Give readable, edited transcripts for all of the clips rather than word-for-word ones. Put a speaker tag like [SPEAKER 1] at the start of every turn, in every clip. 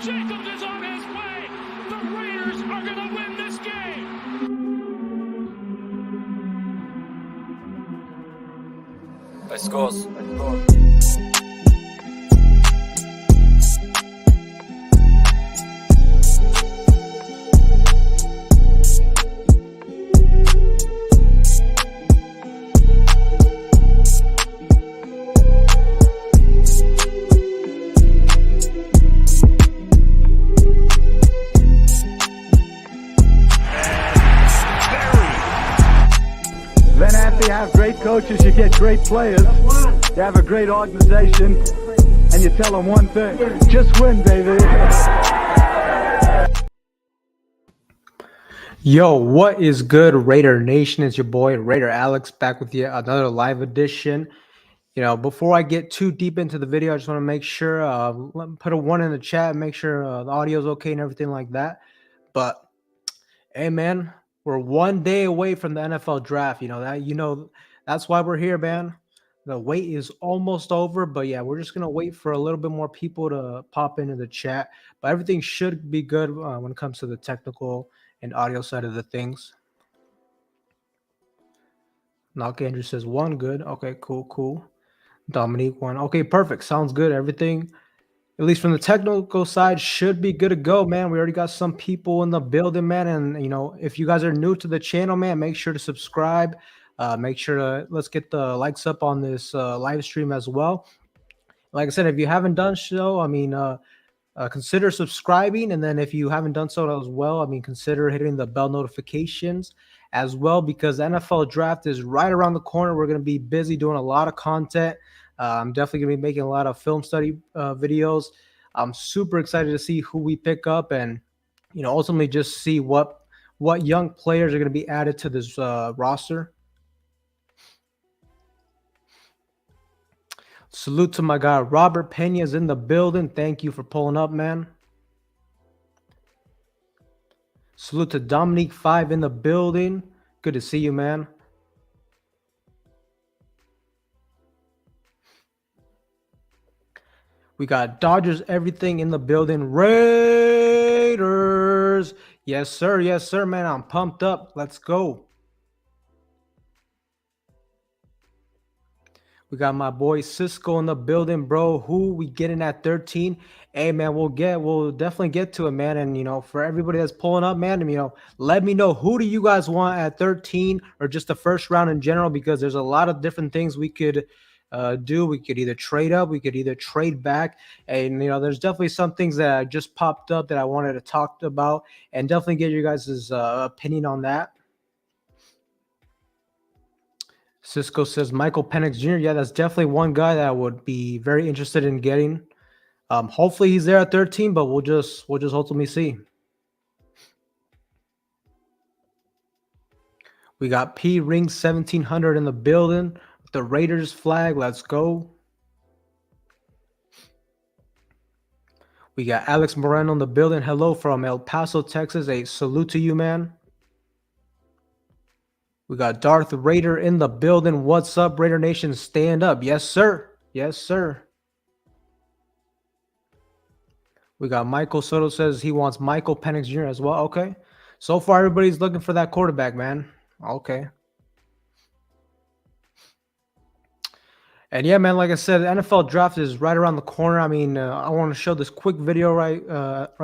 [SPEAKER 1] Jacobs is on his way. The Raiders are going to win this game.
[SPEAKER 2] Let's go.
[SPEAKER 3] Then after you have great coaches, you get great players. You have a great organization, and you tell them one thing: just win, baby.
[SPEAKER 4] Yo, what is good, Raider Nation? It's your boy Raider Alex back with you another live edition. Before I get too deep into the video, I just want to make sure put a 1 in the chat, make sure the audio is okay and everything like that. But hey, man, we're 1 day away from the NFL draft. That's why we're here, man. The wait is almost over, but yeah, we're just gonna wait for a little bit more people to pop into the chat. But everything should be good when it comes to the technical and audio side of the things. Knock Andrew says 1 good. Okay, cool. Dominique 1. Okay, perfect. Sounds good. Everything, at least from the technical side, should be good to go, man. We already got some people in the building, man. And if you guys are new to the channel, man, make sure to subscribe. Make sure to let's get the likes up on this live stream as well. Like I said, if you haven't done so, consider subscribing. And then if you haven't done so as well, consider hitting the bell notifications as well, because the NFL draft is right around the corner. We're going to be busy doing a lot of content. I'm definitely going to be making a lot of film study videos. I'm super excited to see who we pick up and, ultimately just see what young players are going to be added to this roster. Salute to my guy, Robert Pena is in the building. Thank you for pulling up, man. Salute to Dominique 5 in the building. Good to see you, man. We got Dodgers everything in the building. Raiders. Yes, sir, man. I'm pumped up. Let's go. We got my boy Cisco in the building, bro. Who we getting at 13? Hey, man, we'll definitely get to it, man. And, for everybody that's pulling up, man, let me know, who do you guys want at 13 or just the first round in general, because there's a lot of different things we could do. We could either trade up, we could either trade back. And, there's definitely some things that just popped up that I wanted to talk about and definitely get your guys' opinion on that. Cisco says Michael Penix Jr. Yeah, that's definitely one guy that I would be very interested in getting. Hopefully he's there at 13, but we'll just ultimately see. We got P Ring 1700 in the building with the Raiders flag. Let's go. We got Alex Moreno in the building. Hello from El Paso, Texas. A salute to you, man. We got Darth Raider in the building. What's up, Raider Nation? Stand up. Yes, sir. Yes, sir. We got Michael Soto says he wants Michael Penix Jr. as well. Okay. So far, everybody's looking for that quarterback, man. Okay. And yeah, man, like I said, the NFL draft is right around the corner. I want to show this quick video right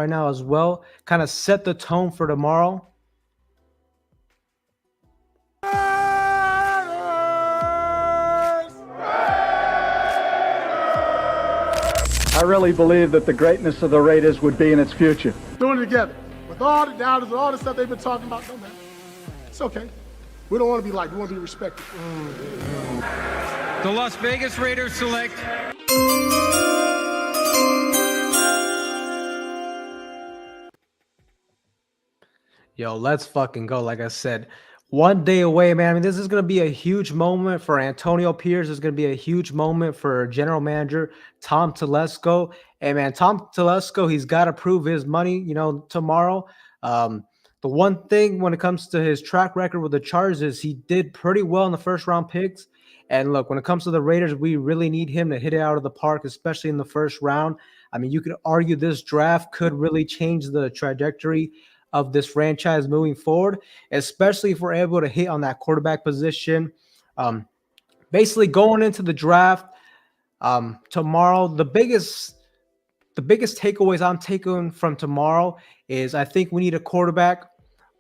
[SPEAKER 4] now as well. Kind of set the tone for tomorrow.
[SPEAKER 3] I really believe that the greatness of the Raiders would be in its future.
[SPEAKER 5] Doing it together. With all the doubters and all the stuff they've been talking about, no, man. It's okay. We don't want to be liked. We want to be respected.
[SPEAKER 1] The Las Vegas Raiders select.
[SPEAKER 4] Yo, let's fucking go. Like I said, 1 day away, man. This is going to be a huge moment for Antonio Pierce. It's going to be a huge moment for general manager Tom Telesco. Hey, man, Tom Telesco, he's got to prove his money, tomorrow. The one thing when it comes to his track record with the Chargers is he did pretty well in the first round picks. And look, when it comes to the Raiders, we really need him to hit it out of the park, especially in the first round. I mean, you could argue this draft could really change the trajectory of this franchise moving forward, especially if we're able to hit on that quarterback position. Um, Basically, going into the draft tomorrow, the biggest takeaways I'm taking from tomorrow is I think we need a quarterback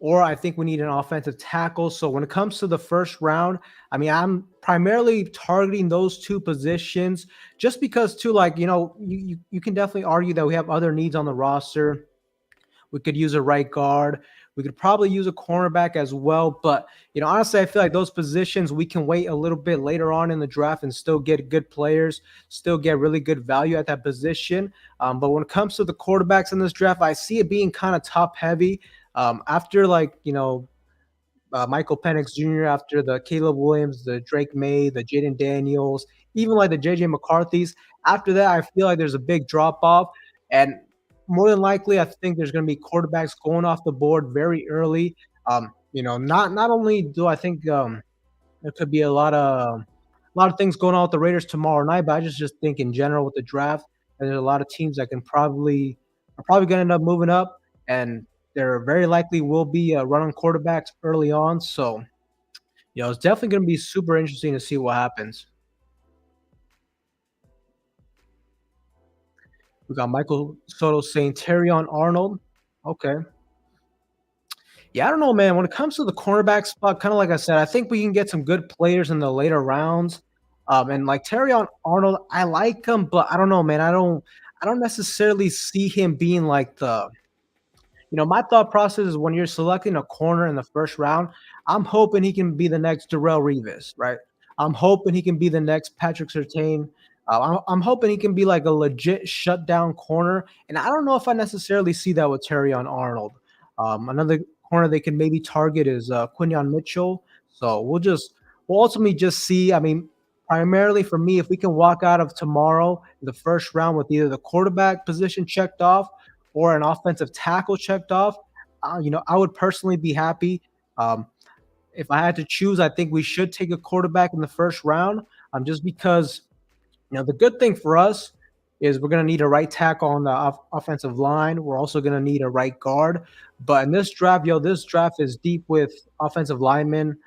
[SPEAKER 4] or I think we need an offensive tackle. So when it comes to the first round, I mean, I'm primarily targeting those two positions just because, too, like, you can definitely argue that we have other needs on the roster. We could use a right guard. We could probably use a cornerback as well. But, honestly, I feel like those positions we can wait a little bit later on in the draft and still get good players, still get really good value at that position. But when it comes to the quarterbacks in this draft, I see it being kind of top heavy. After, like, Michael Penix Jr., after the Caleb Williams, the Drake May, the Jaden Daniels, even like the JJ McCarthy's. After that, I feel like there's a big drop off. And more than likely, I think there's going to be quarterbacks going off the board very early. Not only do I think there could be a lot of things going on with the Raiders tomorrow night, but I just think in general with the draft, and there's a lot of teams that are probably going to end up moving up, and there very likely will be running quarterbacks early on. So, it's definitely going to be super interesting to see what happens. We got Michael Soto saying Terrion Arnold. Okay. Yeah, I don't know, man. When it comes to the cornerback spot, kind of like I said, I think we can get some good players in the later rounds. And like Terrion Arnold, I like him, but I don't know, man. I don't necessarily see him being like my thought process is when you're selecting a corner in the first round, I'm hoping he can be the next Darrell Revis, right? I'm hoping he can be the next Patrick Surtain. I'm hoping he can be like a legit shutdown corner. And I don't know if I necessarily see that with Terrion Arnold. Another corner they can maybe target is Quinyon Mitchell. So we'll ultimately just see. I mean, primarily for me, if we can walk out of tomorrow in the first round with either the quarterback position checked off or an offensive tackle checked off, I would personally be happy. Um, if I had to choose, I think we should take a quarterback in the first round, just because the good thing for us is we're going to need a right tackle on the offensive line. We're also going to need a right guard. But in this draft is deep with offensive linemen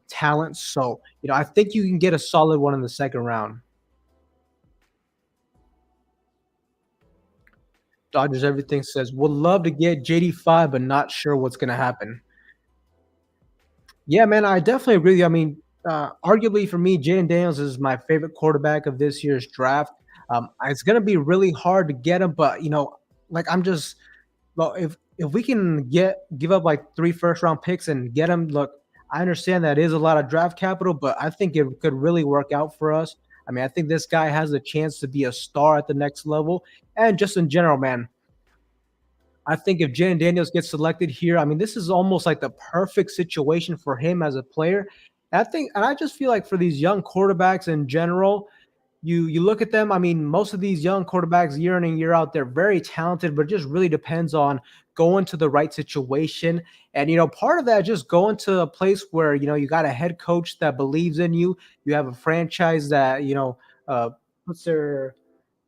[SPEAKER 4] talent. So, I think you can get a solid one in the second round. Dodgers Everything says, would love to get JD5, but not sure what's going to happen. Yeah, man, I definitely agree with you. I mean, arguably for me, Jaden Daniels is my favorite quarterback of this year's draft. It's going to be really hard to get him, but like well, if we can give up like 3 first round picks and get him, look, I understand that is a lot of draft capital, but I think it could really work out for us. I mean, I think this guy has a chance to be a star at the next level, and just in general, man. I think if Jaden Daniels gets selected here, I mean, this is almost like the perfect situation for him as a player. And I just feel like for these young quarterbacks in general, you look at them. I mean, most of these young quarterbacks, year in and year out, they're very talented, but it just really depends on going to the right situation. And part of that is just going to a place where you got a head coach that believes in you. You have a franchise that puts their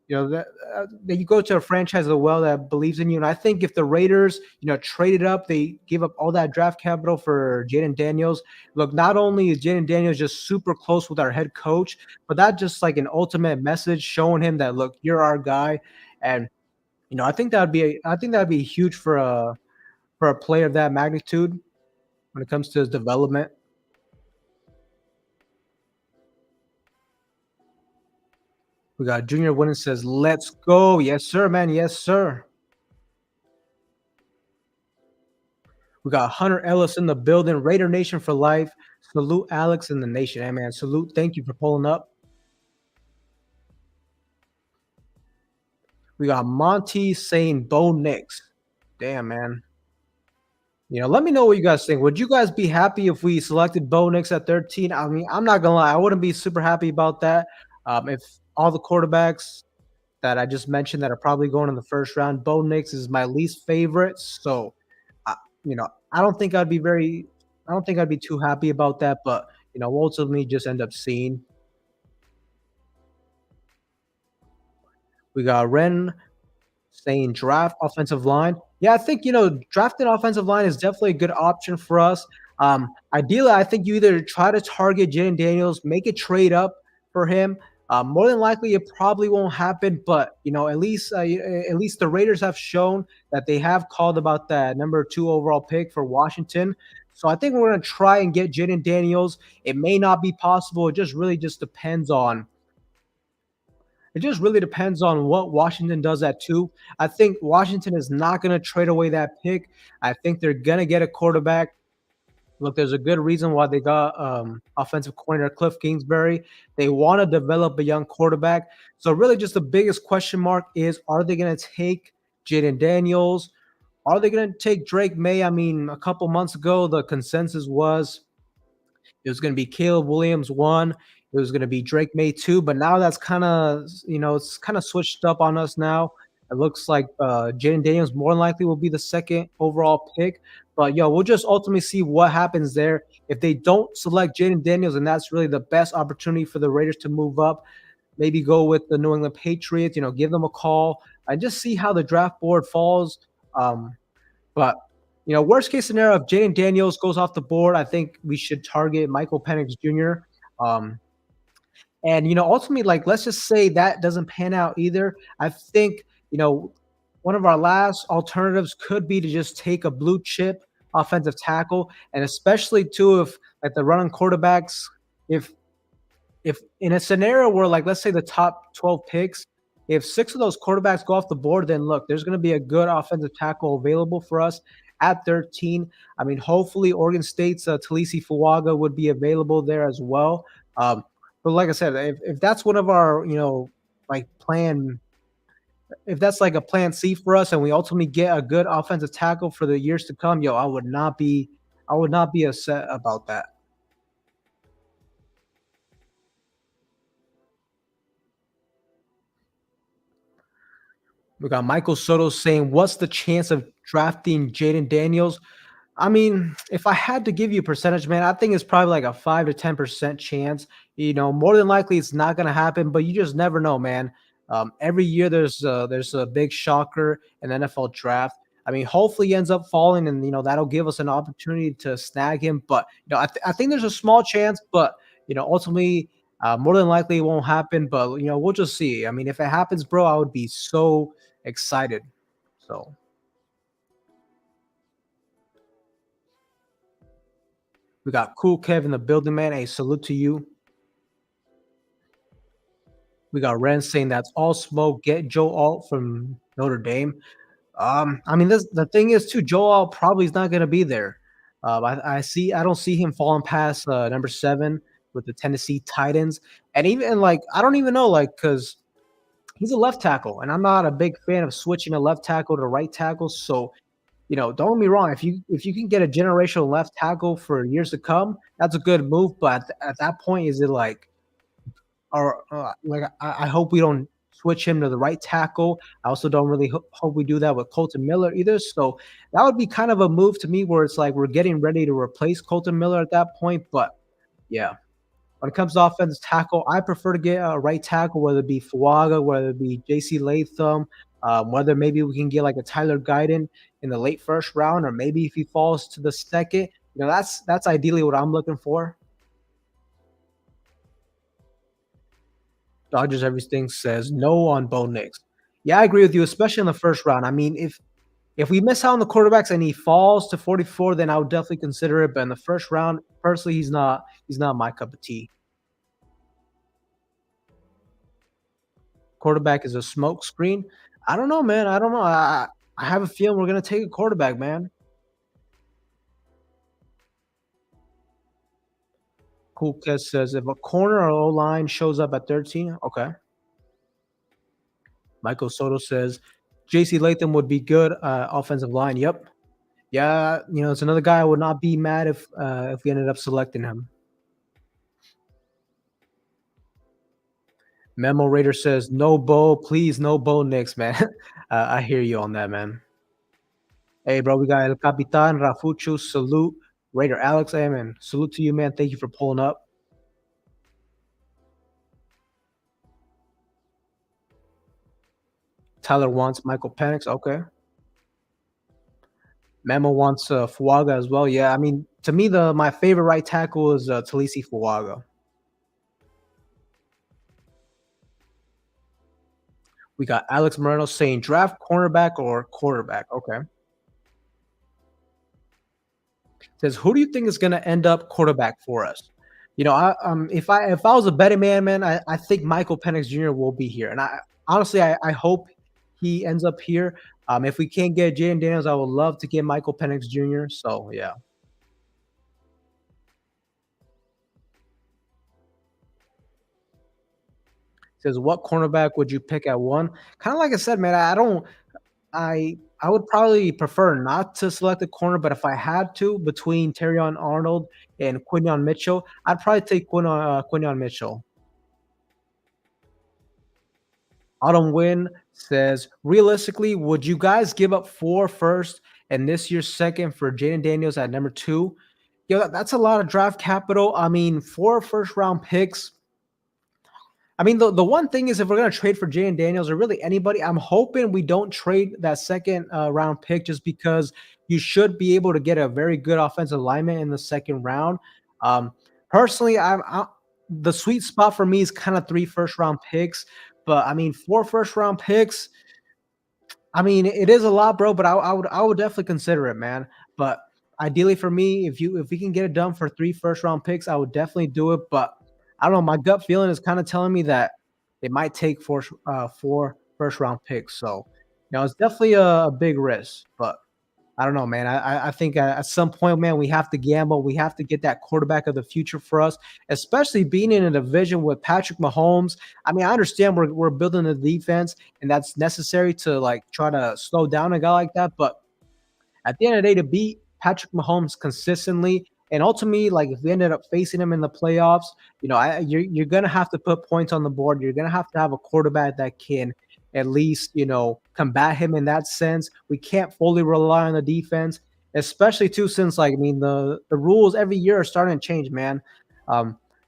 [SPEAKER 4] that you go to a franchise as well that believes in you. And I think if the Raiders, traded up, they gave up all that draft capital for Jaden Daniels. Look, not only is Jaden Daniels just super close with our head coach, but that just like an ultimate message showing him that, look, you're our guy. And I think that'd be huge for a player of that magnitude when it comes to his development. We got Junior Winning says, let's go. Yes, sir, man. Yes, sir. We got Hunter Ellis in the building. Raider Nation for life. Salute Alex and the nation. Hey, man. Salute. Thank you for pulling up. We got Monty saying Bo Nix. Damn, man. Let me know what you guys think. Would you guys be happy if we selected Bo Nix at 13? I mean, I'm not gonna lie, I wouldn't be super happy about that. If all the quarterbacks that I just mentioned that are probably going in the first round, Bo Nix is my least favorite. So, I, I don't think I don't think I'd be too happy about that. But we'll ultimately just end up seeing. We got Ren saying draft offensive line. Yeah, I think drafting offensive line is definitely a good option for us. Ideally, I think you either try to target Jaden Daniels, make a trade up for him. More than likely, it probably won't happen, but at least the Raiders have shown that they have called about that number 2 overall pick for Washington. So I think we're going to try and get Jaden Daniels. It may not be possible. It just really just depends on what Washington does at 2. I think Washington is not going to trade away that pick. I think they're going to get a quarterback. Look, there's a good reason why they got offensive coordinator Cliff Kingsbury. They want to develop a young quarterback. So really just the biggest question mark is, are they going to take Jaden Daniels? Are they going to take Drake May? I mean, a couple months ago, the consensus was it was going to be Caleb Williams 1. It was going to be Drake May 2. But now that's kind of, it's kind of switched up on us now. It looks like Jaden Daniels more than likely will be the 2nd overall pick. But, we'll just ultimately see what happens there. If they don't select Jaden Daniels, and that's really the best opportunity for the Raiders to move up, maybe go with the New England Patriots, give them a call and just see how the draft board falls. But worst case scenario, if Jaden Daniels goes off the board, I think we should target Michael Penix Jr. And ultimately, let's just say that doesn't pan out either. I think one of our last alternatives could be to just take a blue chip offensive tackle, and especially too if the running quarterbacks, if in a scenario where let's say the top 12 picks, if 6 of those quarterbacks go off the board, then look, there's going to be a good offensive tackle available for us at 13. I mean, hopefully Oregon State's Talisi Fuaga would be available there as well. But like I said, if that's one of our, plan, if that's a plan C for us and we ultimately get a good offensive tackle for the years to come, I would not be upset about that. We got Michael Soto saying, what's the chance of drafting Jaden Daniels? I mean, if I had to give you a percentage, man, I think it's probably a 5 to 10% chance. More than likely it's not going to happen, but you just never know, man. Every year there's a big shocker in the NFL draft. I mean, hopefully he ends up falling, and that'll give us an opportunity to snag him. But I think there's a small chance, but ultimately, more than likely it won't happen. But we'll just see. I mean, if it happens, bro, I would be so excited. So. We got Cool Kev in the building, man. Hey, salute to you. We got Ren saying that's all smoke. Get Joe Alt from Notre Dame. I mean, the thing is too, Joe Alt probably is not going to be there. I don't see him falling past number 7 with the Tennessee Titans, and even I don't even know because he's a left tackle, and I'm not a big fan of switching a left tackle to right tackle. So don't get me wrong. If you can get a generational left tackle for years to come, that's a good move. But at that point, is it I hope we don't switch him to the right tackle. I also don't really hope we do that with Colton Miller either. So that would be kind of a move to me where it's we're getting ready to replace Colton Miller at that point. But yeah. When it comes to offensive tackle, I prefer to get a right tackle, whether it be Fuaga, whether it be J.C. Latham, whether maybe we can get a Tyler Guyton in the late first round, or maybe if he falls to the 2nd. That's ideally what I'm looking for. Dodgers Everything says no on Bo Nix. Yeah, I agree with you, especially in the first round. I mean, if we miss out on the quarterbacks and he falls to 44, then I would definitely consider it. But in the first round, personally, he's not my cup of tea. Quarterback is a smoke screen. I don't know, man. I don't know. I have a feeling we're going to take a quarterback, man. Cool Kid says if a corner or O-line shows up at 13, okay. Michael Soto says J.C. Latham would be good offensive line. Yep. Yeah, it's another guy I would not be mad if we ended up selecting him. Memo Raider says no Bo, please, no Bo Nix, man. I hear you on that, man. Hey, bro, we got El Capitan Rafucho, salute. Raider Alex, hey, man, salute to you, man. Thank you for pulling up. Tyler wants Michael Penix. Okay. Memo wants Fuaga as well. Yeah, I mean, to me, the my favorite right tackle is Talisi Fuaga. We got Alex Moreno saying draft cornerback or quarterback. Okay. Says, who do you think is going to end up quarterback for us? If I was a betting man, I think Michael Penix Jr. will be here, and I hope he ends up here. If we can't get Jaden Daniels, I would love to get Michael Penix Jr. So yeah. Says, what cornerback would you pick at one? Kind of like I said, man. I don't. I would probably prefer not to select a corner, but if I had to between Terrion Arnold and Quinion Mitchell, I'd probably take Quinion Mitchell. Autumn Win says, realistically, would you guys give up 4 first and this year's second for Jaden Daniels at number 2? That's a lot of draft capital. I mean, 4 first-round picks. I mean, the one thing is if we're going to trade for Jaden Daniels or really anybody, I'm hoping we don't trade that second round pick just because you should be able to get a very good offensive lineman in the second round. Personally, the sweet spot for me is kind of 3 first-round picks. But, I mean, 4 first-round picks, I mean, it is a lot, bro, but I would definitely consider it, man. But ideally for me, if we can get it done for 3 first-round picks, I would definitely do it. But I don't know. My gut feeling is kind of telling me that it might take 4 first-round picks. So, it's definitely a big risk. But I don't know, man. I think at some point, man, we have to gamble. We have to get that quarterback of the future for us, especially being in a division with Patrick Mahomes. I mean, I understand we're building a defense, and that's necessary to like try to slow down a guy like that. But at the end of the day, to beat Patrick Mahomes consistently, and ultimately, like if we ended up facing him in the playoffs, you're gonna have to put points on the board. You're gonna have to have a quarterback that can at least combat him in that sense. We can't fully rely on the defense, especially too since like I mean the rules every year are starting to change, man.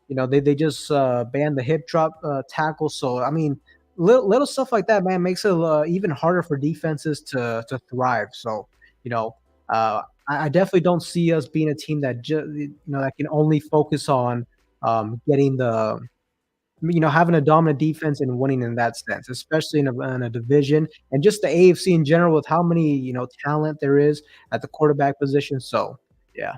[SPEAKER 4] They just banned the hip drop tackle, so I mean little stuff like that, man, makes it even harder for defenses to thrive. So you know. I definitely don't see us being a team that that can only focus on getting having a dominant defense and winning in that sense, especially in a division and just the AFC in general with how many talent there is at the quarterback position. So yeah,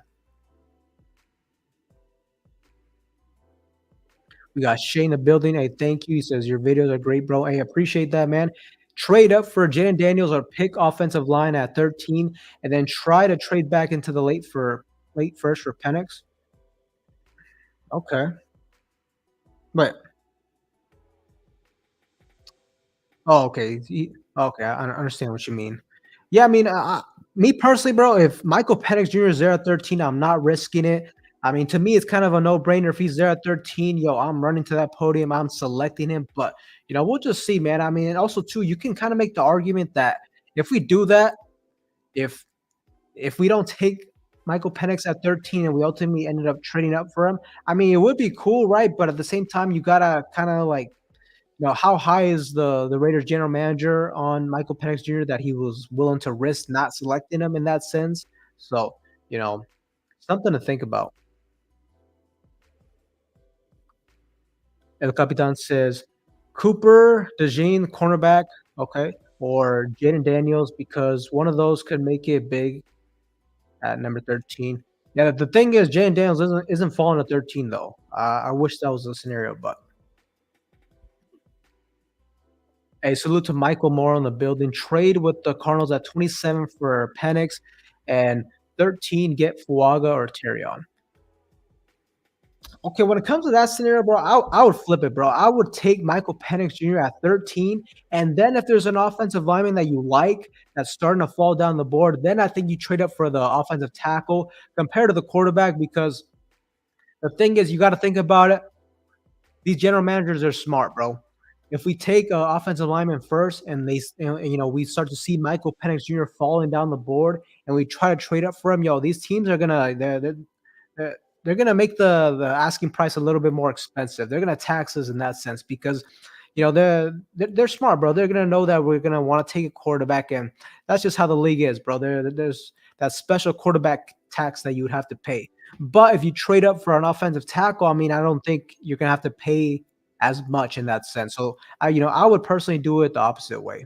[SPEAKER 4] we got Shane in the building. Hey, thank you. He says your videos are great, bro. Hey, appreciate that, man. Trade up for Jaden Daniels or pick offensive line at 13, and then try to trade back into the late first for Penix. Okay, but okay, okay, I understand what you mean. Yeah, I mean, me personally, bro, if Michael Penix Jr. is there at 13, I'm not risking it. I mean, to me, it's kind of a no-brainer. If he's there at 13, I'm running to that podium. I'm selecting him. But, we'll just see, man. I mean, and also, too, you can kind of make the argument that if we do that, if we don't take Michael Penix at 13 and we ultimately ended up trading up for him, I mean, it would be cool, right? But at the same time, you got to kind of like, how high is the Raiders general manager on Michael Penix Jr. that he was willing to risk not selecting him in that sense? So, something to think about. El Capitan says Cooper, DeJean, cornerback, okay, or Jaden Daniels because one of those could make it big at number 13. Yeah, the thing is, Jaden Daniels isn't falling to 13 though. I wish that was the scenario, but. Hey, salute to Michael Moore on the building. Trade with the Cardinals at 27 for Penix and 13 get Fuaga or Terrion. Okay, when it comes to that scenario, bro, I would flip it, bro. I would take Michael Penix Jr. at 13, and then if there's an offensive lineman that you like that's starting to fall down the board, then I think you trade up for the offensive tackle compared to the quarterback because the thing is, you got to think about it. These general managers are smart, bro. If we take offensive lineman first and we start to see Michael Penix Jr. falling down the board and we try to trade up for him, these teams are they're gonna make the asking price a little bit more expensive. They're gonna tax us in that sense because they're smart, bro. They're gonna know that we're gonna want to take a quarterback, and that's just how the league is, bro. There's that special quarterback tax that you would have to pay. But if you trade up for an offensive tackle, I mean, I don't think you're gonna have to pay as much in that sense. So I would personally do it the opposite way.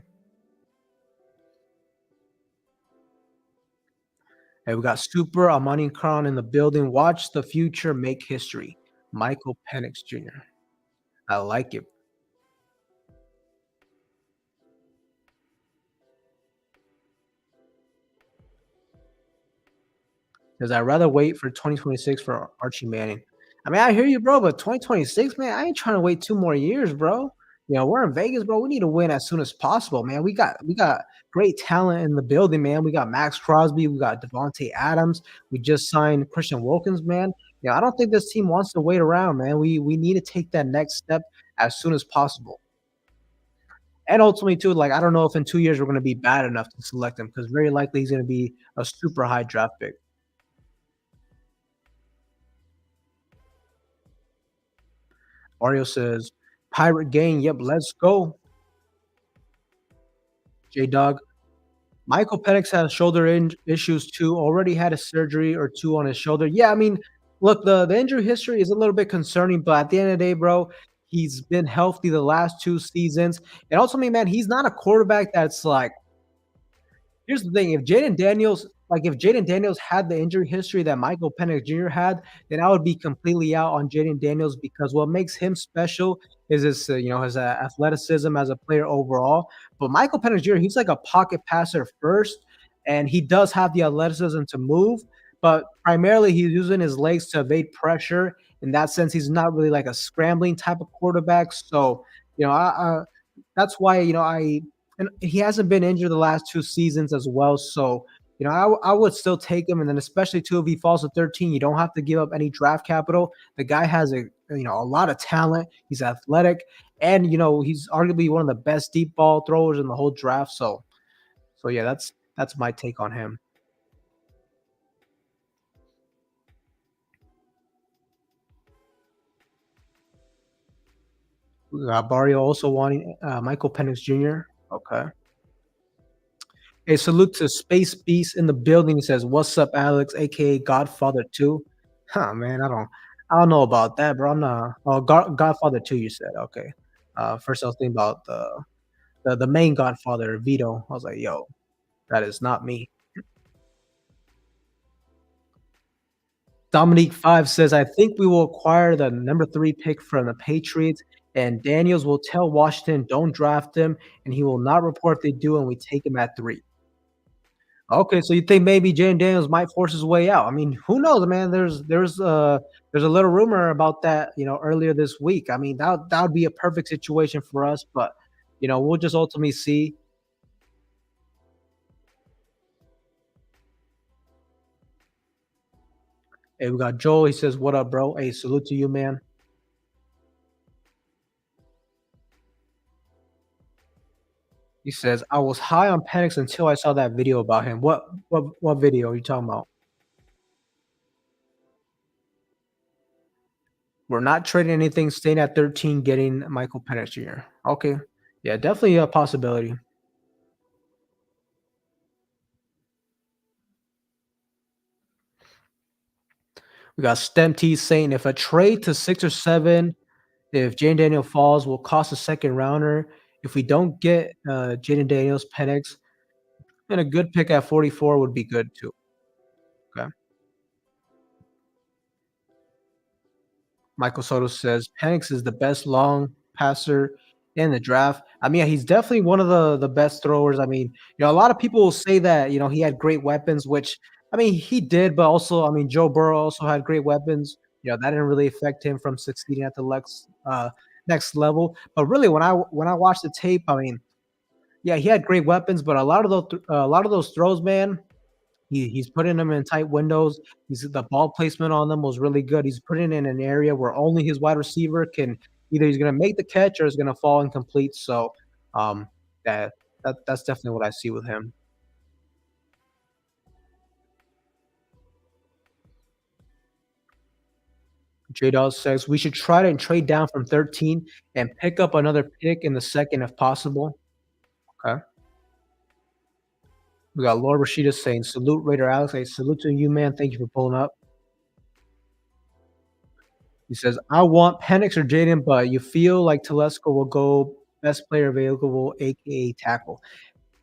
[SPEAKER 4] Hey, we got Super Amani Khan in the building. Watch the future make history. Michael Penix Jr. I like it. Because I'd rather wait for 2026 for Archie Manning. I mean, I hear you, bro, but 2026, man, I ain't trying to wait 2 more years, bro. We're in Vegas, bro. We need to win as soon as possible, man. We got great talent in the building, man. We got Max Crosby, we got Devontae Adams. We just signed Christian Wilkins, man. I don't think this team wants to wait around, man. We need to take that next step as soon as possible. And ultimately, too, like I don't know if in 2 years we're going to be bad enough to select him because very likely he's going to be a super high draft pick. Mario says, Pirate Gang, yep, let's go. J Dog. Michael Penix has shoulder issues too, already had a surgery or two on his shoulder. Yeah, I mean, look, the injury history is a little bit concerning, but at the end of the day, bro, he's been healthy the last 2 seasons. And also, I mean, man, he's not a quarterback that's like here's the thing: if Jaden Daniels had the injury history that Michael Penix Jr. had, then I would be completely out on Jaden Daniels because what makes him special is his athleticism as a player overall. But Michael Penix Jr. he's like a pocket passer first, and he does have the athleticism to move, but primarily he's using his legs to evade pressure. In that sense, he's not really like a scrambling type of quarterback. So, that's why I and he hasn't been injured the last 2 seasons as well. So, I would still take him. And then, especially too, if he falls to 13, you don't have to give up any draft capital. The guy has a lot of talent. He's athletic, and he's arguably one of the best deep ball throwers in the whole draft. So yeah, that's my take on him. We got Barrio also wanting Michael Penix Jr. Okay. Hey, salute to Space Beast in the building. He says, "What's up, Alex, aka Godfather 2?" Huh, man, I don't know about that, bro. I'm not. Oh, Godfather 2, you said. Okay. First I was thinking about the main Godfather, Vito. I was like, yo, that is not me. Dominique 5 says, I think we will acquire the number 3 pick from the Patriots, and Daniels will tell Washington don't draft him, and he will not report if they do, and we take him at 3. Okay, so you think maybe Jane Daniels might force his way out? I mean, who knows, man? There's a little rumor about that, earlier this week. I mean, that would be a perfect situation for us, but we'll just ultimately see. Hey, we got Joel. He says, "What up, bro? Hey, salute to you, man." He says, "I was high on Penix until I saw that video about him." What video are you talking about? We're not trading anything, staying at 13, getting Michael Penix Jr. Okay. Yeah, definitely a possibility. We got Stem T saying if a trade to 6 or 7, if Jane Daniel falls, will cost a second rounder. If we don't get Jaden Daniels, Penix, and a good pick at 44 would be good too. Okay. Michael Soto says Penix is the best long passer in the draft. I mean, yeah, he's definitely one of the best throwers. I mean, a lot of people will say that he had great weapons, which I mean he did, but also I mean Joe Burrow also had great weapons. That didn't really affect him from succeeding at the next level. But really, when I watched the tape, I mean, yeah, he had great weapons, but a lot of those throws, man, he's putting them in tight windows. The ball placement on them was really good. He's putting it in an area where only his wide receiver can either he's gonna make the catch or he's gonna fall incomplete. So um that that's definitely what I see with him. J says we should try to trade down from 13 and pick up another pick in the second if possible. Okay. We got Laura Rashida saying salute Raider Alex. Hey, salute to you, man. Thank you for pulling up. He says, I want Penix or Jaden, but you feel like Telesco will go best player available, aka tackle.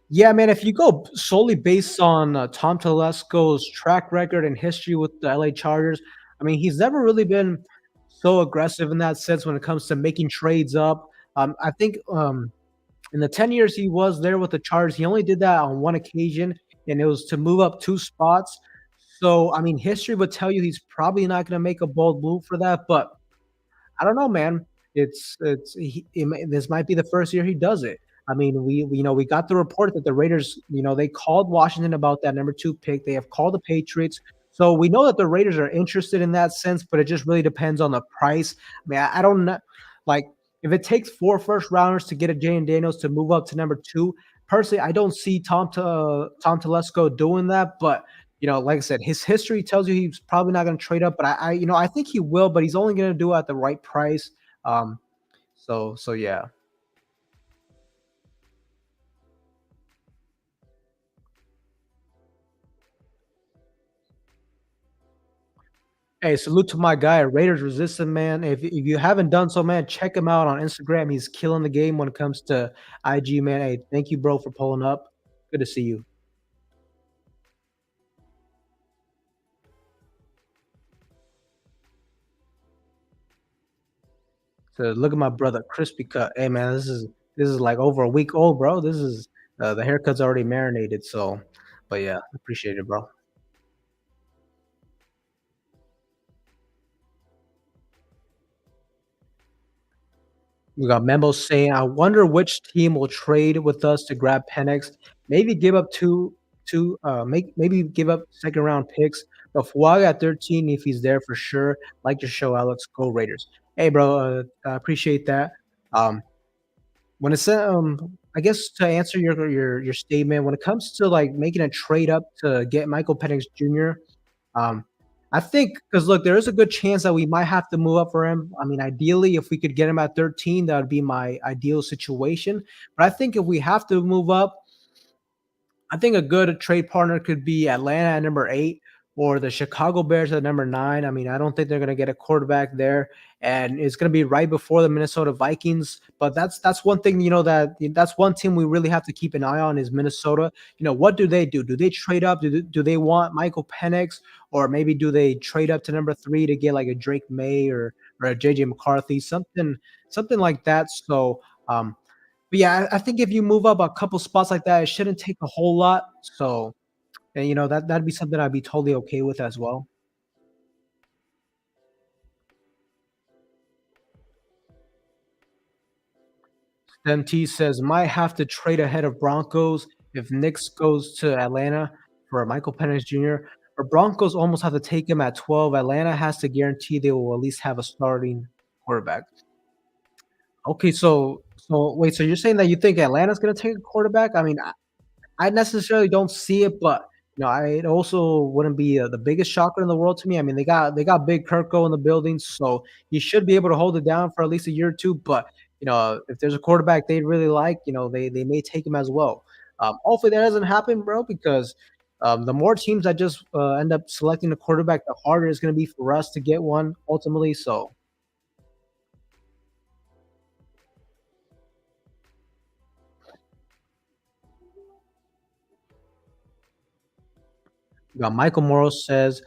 [SPEAKER 4] Yeah, man, if you go solely based on Tom Telesco's track record and history with the LA Chargers, I mean, he's never really been so aggressive in that sense when it comes to making trades up. I think in the 10 years he was there with the Chargers, he only did that on one occasion, and it was to move up 2 spots. So, I mean, history would tell you he's probably not going to make a bold move for that, but I don't know, man. This might be the first year he does it. I mean, we got the report that the Raiders, they called Washington about that number 2 pick. They have called the Patriots. So we know that the Raiders are interested in that sense, but it just really depends on the price. I mean, I don't know. Like, if it takes 4 first rounders to get a Jane Daniels to move up to number 2, personally, I don't see Tom Telesco doing that. But like I said, his history tells you he's probably not going to trade up. But I think he will, but he's only going to do it at the right price. So yeah. Hey, salute to my guy, Raiders Resistant, man. If you haven't done so, man, check him out on Instagram. He's killing the game when it comes to IG, man. Hey, thank you, bro, for pulling up. Good to see you. So look at my brother, crispy cut. Hey, man, this is like over a week old, bro. This is the haircut's already marinated. So, but yeah, appreciate it, bro. We got Memo saying, "I wonder which team will trade with us to grab Penix. Maybe give up maybe give up second round picks. But Fuaga at 13, if he's there for sure. Like your show, Alex. Go Raiders. Hey, bro, I appreciate that. Um, when it's I guess to answer your statement, when it comes to like making a trade up to get Michael Penix Jr., um, I think because look, there is a good chance that we might have to move up for him. I mean, ideally, if we could get him at 13, that would be my ideal situation. But I think if we have to move up, I think a good trade partner could be Atlanta at number 8 or the Chicago Bears at number 9. I mean, I don't think they're going to get a quarterback there, and it's going to be right before the Minnesota Vikings. But that's one thing, that's one team we really have to keep an eye on is Minnesota. What do they do? Do they trade up? Do they want Michael Penix, or maybe do they trade up to number 3 to get like a Drake May or a JJ McCarthy, something like that. So but yeah, I think if you move up a couple spots like that, it shouldn't take a whole lot. So, and that'd be something I'd be totally okay with as well. MT says might have to trade ahead of Broncos if Knicks goes to Atlanta for Michael Penix Jr. Or Broncos almost have to take him at 12. Atlanta has to guarantee they will at least have a starting quarterback. Okay, so wait, so you're saying that you think Atlanta's going to take a quarterback? I mean, I necessarily don't see it, but it also wouldn't be the biggest shocker in the world to me. I mean, they got Big Kirko in the building, so he should be able to hold it down for at least a year or two. But if there's a quarterback they really like, they may take him as well. Hopefully that doesn't happen, bro, because the more teams that just end up selecting a quarterback, the harder it's going to be for us to get one ultimately. So we got Michael Morrow says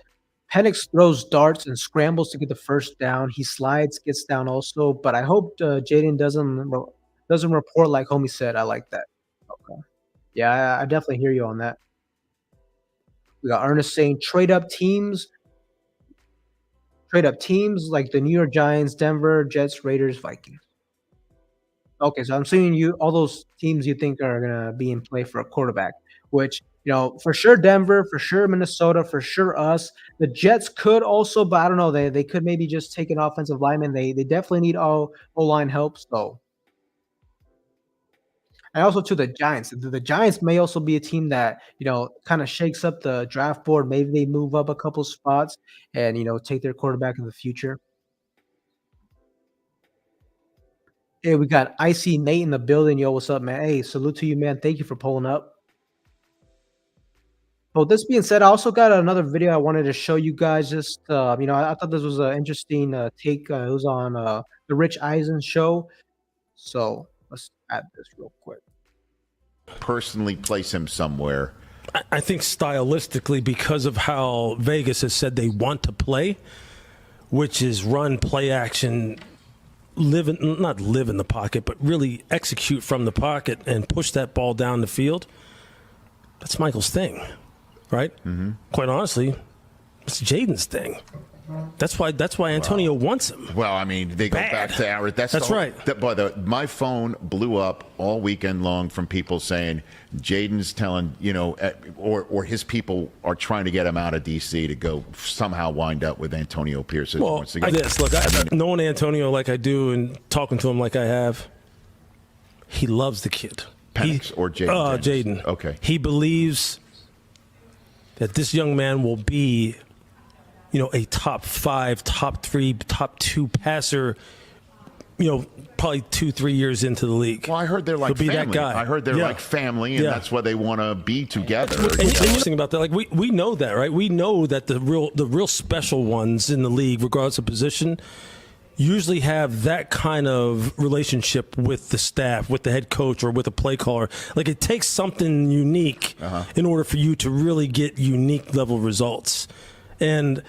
[SPEAKER 4] Penix throws darts and scrambles to get the first down. He slides, gets down also, but I hope Jaden doesn't report like homie said. I like that. Okay. Yeah, I definitely hear you on that. We got Ernest saying trade up teams like the New York Giants, Denver, Jets, Raiders, Vikings. Okay, so I'm seeing you all those teams you think are gonna be in play for a quarterback, which for sure Denver, for sure Minnesota, for sure us. The Jets could also, but I don't know. They could maybe just take an offensive lineman. They definitely need O line help. So and also to the Giants. The Giants may also be a team that kind of shakes up the draft board. Maybe they move up a couple spots and take their quarterback in the future. Hey, we got Icy Nate in the building. Yo, what's up, man? Hey, salute to you, man. Thank you for pulling up. Well, this being said, I also got another video I wanted to show you guys. Just I thought this was an interesting take. It was on the Rich Eisen show. So let's add this real quick.
[SPEAKER 6] Personally place him somewhere.
[SPEAKER 7] I think stylistically, because of how Vegas has said they want to play, which is run, play action, not live in the pocket, but really execute from the pocket and push that ball down the field. That's Michael's thing, right? Mm-hmm. Quite honestly, it's Jaden's thing. That's why Antonio wants him.
[SPEAKER 6] Well, I mean, they go back to our. That's
[SPEAKER 7] right.
[SPEAKER 6] My phone blew up all weekend long from people saying Jaden's telling, or his people are trying to get him out of D.C. to go somehow wind up with Antonio Pierce.
[SPEAKER 7] Well, knowing Antonio like I do and talking to him like I have, he loves the kid.
[SPEAKER 6] Penix or Jaden?
[SPEAKER 7] Jaden.
[SPEAKER 6] Okay.
[SPEAKER 7] He believes that this young man will be a top 5, top 3, top 2 passer, probably 2-3 years into the league.
[SPEAKER 6] Well, I heard they're like
[SPEAKER 7] He'll be
[SPEAKER 6] family.
[SPEAKER 7] that guy.
[SPEAKER 6] I heard they're like family, and that's why they want to be together.
[SPEAKER 7] And interesting about that, like we know that, right? We know that the real special ones in the league, regardless of position, usually have that kind of relationship with the staff, with the head coach, or with a play caller. Like, it takes something unique in order for you to really get unique level results. And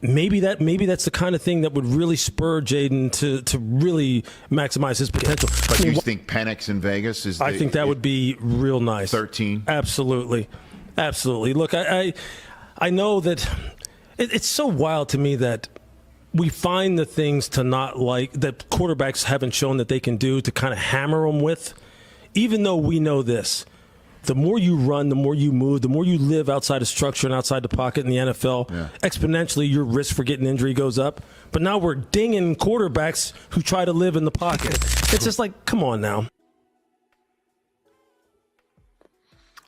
[SPEAKER 7] maybe that's the kind of thing that would really spur Jaden to really maximize his potential.
[SPEAKER 6] But you think Penix in Vegas is?
[SPEAKER 7] I think that would be real nice.
[SPEAKER 6] 13.
[SPEAKER 7] Absolutely. Look, I know that it's so wild to me that we find the things to not like that quarterbacks haven't shown that they can do to kind of hammer them with, even though we know this. The more you run, the more you move, the more you live outside of structure and outside the pocket in the NFL, exponentially your risk for getting injury goes up. But now we're dinging quarterbacks who try to live in the pocket. It's just like, come on now.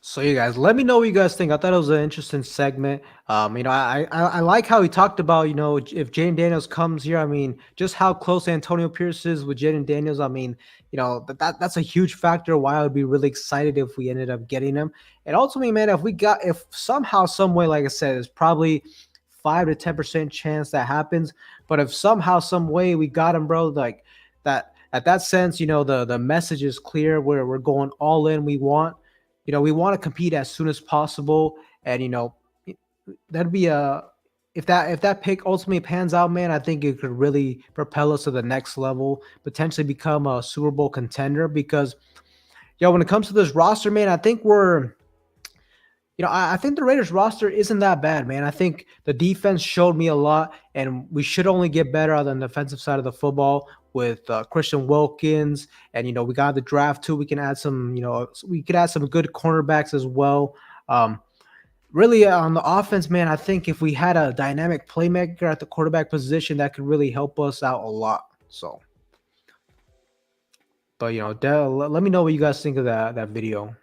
[SPEAKER 4] So you guys, let me know what you guys think. I thought it was an interesting segment. I like how he talked about, if Jaden Daniels comes here, I mean, just how close Antonio Pierce is with Jaden Daniels. I mean, that's a huge factor why I would be really excited if we ended up getting him. And ultimately, man, if somehow, some way, like I said, it's probably 5 to 10% chance that happens. But if somehow, some way we got him, bro, like that, at that sense, the message is clear where we're going all in. We want to compete as soon as possible. And, that'd be if that pick ultimately pans out, man, I think it could really propel us to the next level, potentially become a Super Bowl contender. Because, when it comes to this roster, man, I think I think the Raiders roster isn't that bad, man. I think the defense showed me a lot, and we should only get better on the defensive side of the football with Christian Wilkins. And, we got the draft too. We can add some, we could add some good cornerbacks as well. Really, on the offense, man, I think if we had a dynamic playmaker at the quarterback position, that could really help us out a lot. So, but, let me know what you guys think of that video.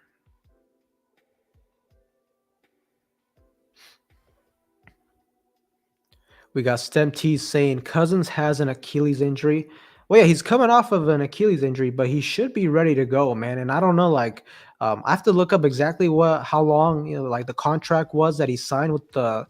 [SPEAKER 4] We got Stem T saying Cousins has an Achilles injury. Well, yeah, he's coming off of an Achilles injury, but he should be ready to go, man. And I don't know, I have to look up exactly how long, the contract was that he signed with the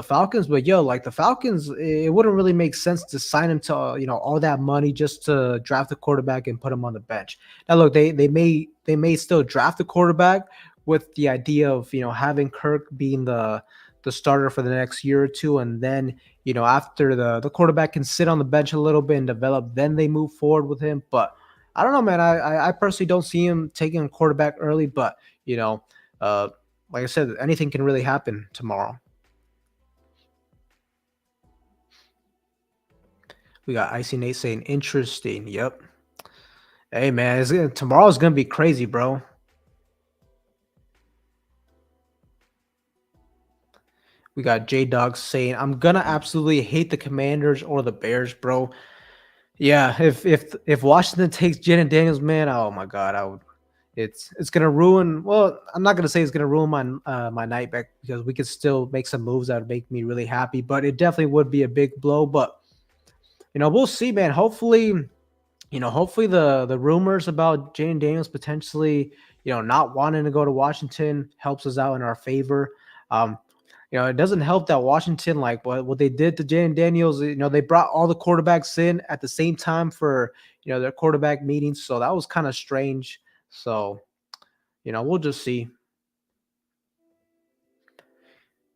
[SPEAKER 4] Falcons. But the Falcons, it wouldn't really make sense to sign him to all that money just to draft a quarterback and put him on the bench. Now, look, they may still draft a quarterback with the idea of having Kirk being the starter for the next year or two, and then after the quarterback can sit on the bench a little bit and develop, then they move forward with him. But I don't know, man. I personally don't see him taking a quarterback early, but like I said, anything can really happen tomorrow. We got Icy Nate saying interesting. Yep. Hey, man, tomorrow's gonna be crazy, bro. We got J-Dog saying, I'm going to absolutely hate the Commanders or the Bears, bro. Yeah, if Washington takes Jaden Daniels, man, oh, my God, I would. It's going to ruin – well, I'm not going to say it's going to ruin my night back, because we could still make some moves that would make me really happy. But it definitely would be a big blow. But, we'll see, man. Hopefully hopefully the rumors about Jane Daniels potentially, not wanting to go to Washington helps us out in our favor. Um, it doesn't help that Washington, like what they did to Jane Daniels, they brought all the quarterbacks in at the same time for, their quarterback meetings. So that was kind of strange. So, we'll just see.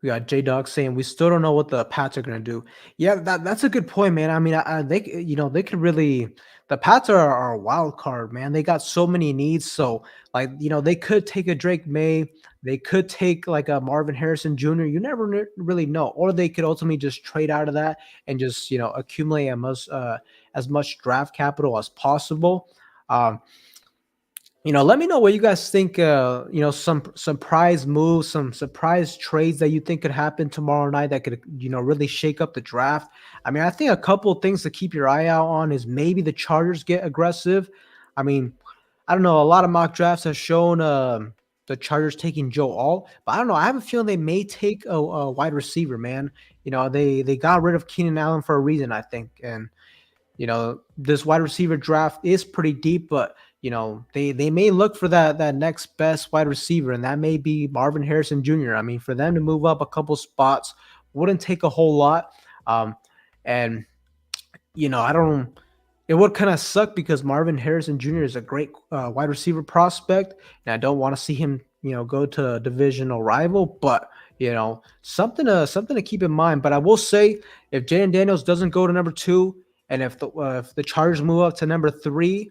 [SPEAKER 4] We got J Dog saying we still don't know what the Pats are gonna do. Yeah, that's a good point, man. I mean, they could really. The Pats are a wild card, man. They got so many needs. So, like, they could take a Drake May. They could take like a Marvin Harrison Jr. You never really know, or they could ultimately just trade out of that and just accumulate as much draft capital as possible. Um, let me know what you guys think. Some surprise moves, some surprise trades that you think could happen tomorrow night that could, really shake up the draft. I mean, I think a couple of things to keep your eye out on is maybe the Chargers get aggressive. I mean, I don't know. A lot of mock drafts have shown the Chargers taking Joe Alt, but I don't know. I have a feeling they may take a wide receiver, man. They got rid of Keenan Allen for a reason, I think, and this wide receiver draft is pretty deep, but they may look for that next best wide receiver, and that may be Marvin Harrison Jr. I mean, for them to move up a couple spots wouldn't take a whole lot. And I don't. It would kind of suck because Marvin Harrison Jr. is a great wide receiver prospect, and I don't want to see him, go to a divisional rival. But something to keep in mind. But I will say, if Jaden Daniels doesn't go to number 2, and if the Chargers move up to number 3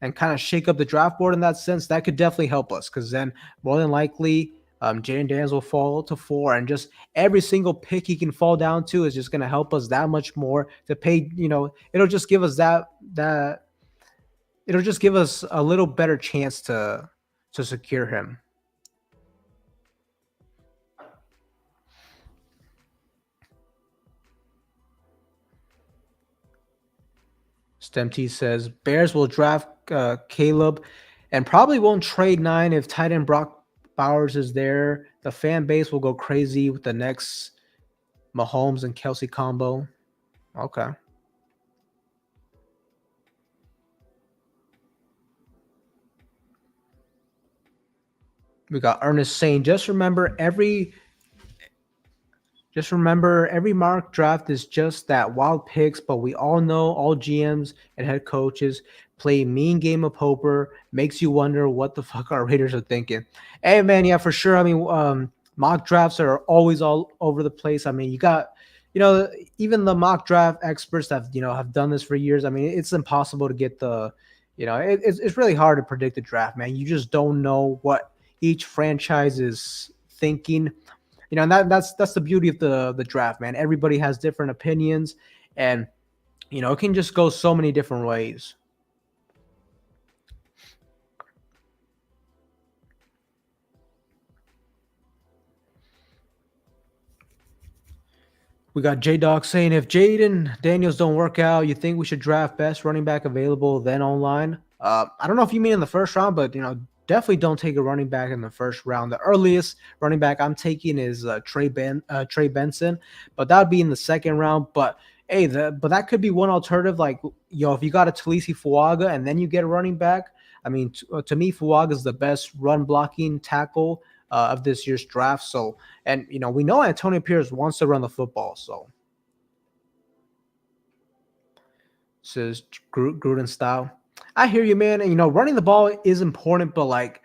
[SPEAKER 4] and kind of shake up the draft board in that sense, that could definitely help us, because then more than likely Jaden Daniels will fall to 4, and just every single pick he can fall down to is just going to help us that much more to pay. It'll just give us it'll just give us a little better chance to secure him. Stem T says Bears will draft Caleb and probably won't trade 9 if tight end Brock Bowers is there. The fan base will go crazy with the next Mahomes and Kelsey combo. Okay. We got Ernest saying, just remember every mock draft is just that wild picks, but we all know all GMs and head coaches play a mean game of poker. Makes you wonder what the fuck our Raiders are thinking. Hey, man, yeah, for sure. I mean, mock drafts are always all over the place. I mean, you got, even the mock draft experts that, have done this for years. I mean, it's impossible to get it's really hard to predict the draft, man. You just don't know what each franchise is thinking. And that's the beauty of the draft, man. Everybody has different opinions, and it can just go so many different ways. We got J Dog saying, if Jaden Daniels don't work out, you think we should draft best running back available then online? I don't know if you mean in the first round, but definitely don't take a running back in the first round. The earliest running back I'm taking is Trey Benson, but that would be in the second round. But hey, but that could be one alternative. Like, if you got a Talisi Fuaga and then you get a running back, I mean, to me, Fuaga is the best run blocking tackle of this year's draft. So, and we know Antonio Pierce wants to run the football. So, says Gruden style. I hear you, man. And, running the ball is important, but like,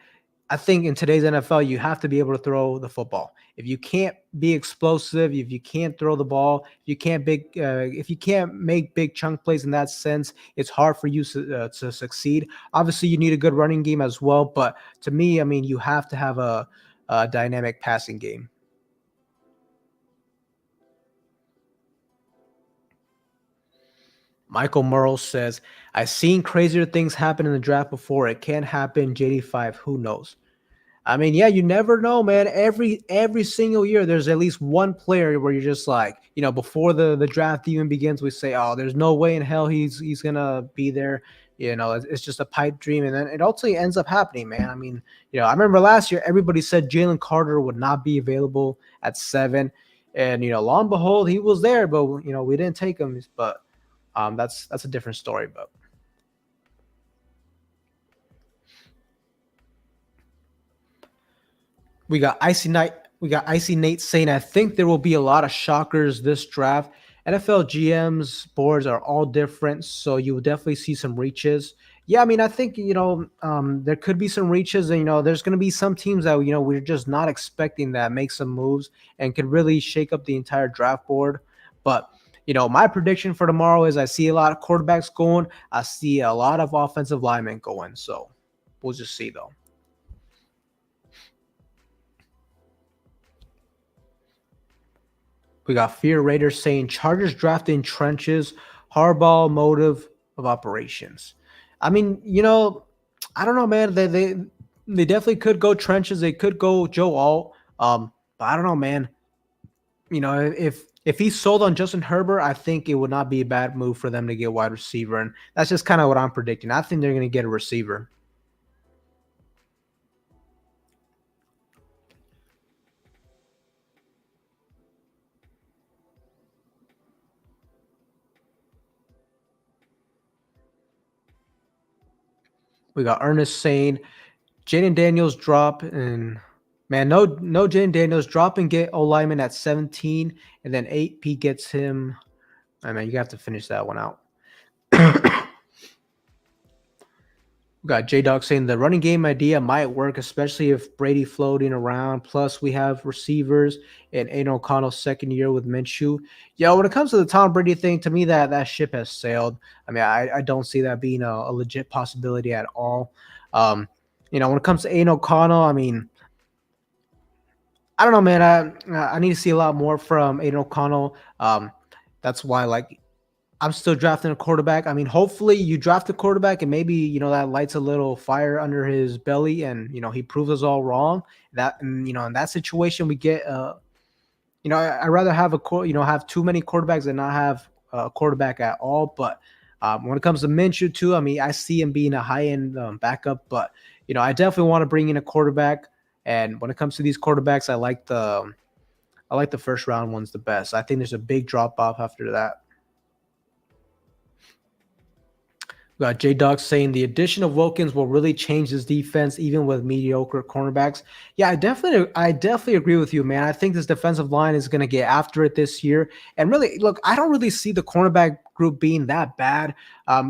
[SPEAKER 4] I think in today's NFL, you have to be able to throw the football. If you can't be explosive, if you can't throw the ball, if you can't make big chunk plays in that sense, it's hard for you to succeed. Obviously, you need a good running game as well, but to me, I mean, you have to have a dynamic passing game. Michael Merle says, I've seen crazier things happen in the draft before. It can't happen. JD5, who knows? I mean, yeah, you never know, man. Every single year, there's at least one player where you're just like, before the draft even begins, we say, oh, there's no way in hell he's gonna be there. It's just a pipe dream, and then it ultimately ends up happening, man. I mean, I remember last year everybody said Jalen Carter would not be available at 7, and lo and behold, he was there, but we didn't take him. But that's a different story. But We got Icy Night. We got Icy Nate saying, I think there will be a lot of shockers this draft. NFL GMs boards are all different, so you will definitely see some reaches. Yeah, I mean, I think there could be some reaches, and there's going to be some teams that we're just not expecting that make some moves and could really shake up the entire draft board. But my prediction for tomorrow is I see a lot of quarterbacks going. I see a lot of offensive linemen going. So we'll just see though. We got Fear Raiders saying Chargers drafting trenches, Harbaugh motive of operations. I mean, I don't know, man. They definitely could go trenches. They could go Joe Alt. But I don't know, man. If he's sold on Justin Herbert, I think it would not be a bad move for them to get a wide receiver, and that's just kind of what I'm predicting. I think they're going to get a receiver. We got Ernest saying Jaden Daniels drop and man, no Jaden Daniels drop and get O lineman at 17, and then 8P gets him. I mean, you have to finish that one out. We got J Dog saying the running game idea might work, especially if Brady floating around. Plus, we have receivers and Aiden O'Connell's second year with Minshew. Yeah, when it comes to the Tom Brady thing, to me that ship has sailed. I mean, I don't see that being a legit possibility at all. When it comes to Aiden O'Connell, I mean, I don't know, man. I need to see a lot more from Aiden O'Connell. That's why, I'm still drafting a quarterback. I mean, hopefully you draft a quarterback and maybe, that lights a little fire under his belly and, he proves us all wrong. In that situation, we get, I'd rather have have too many quarterbacks than not have a quarterback at all. But when it comes to Minshew too, I mean, I see him being a high-end backup, but, I definitely want to bring in a quarterback. And when it comes to these quarterbacks, I like the first round ones the best. I think there's a big drop off after that. We got J-Dog saying the addition of Wilkins will really change his defense, even with mediocre cornerbacks. Yeah, I definitely agree with you, man. I think this defensive line is going to get after it this year. And really, look, I don't really see the cornerback group being that bad.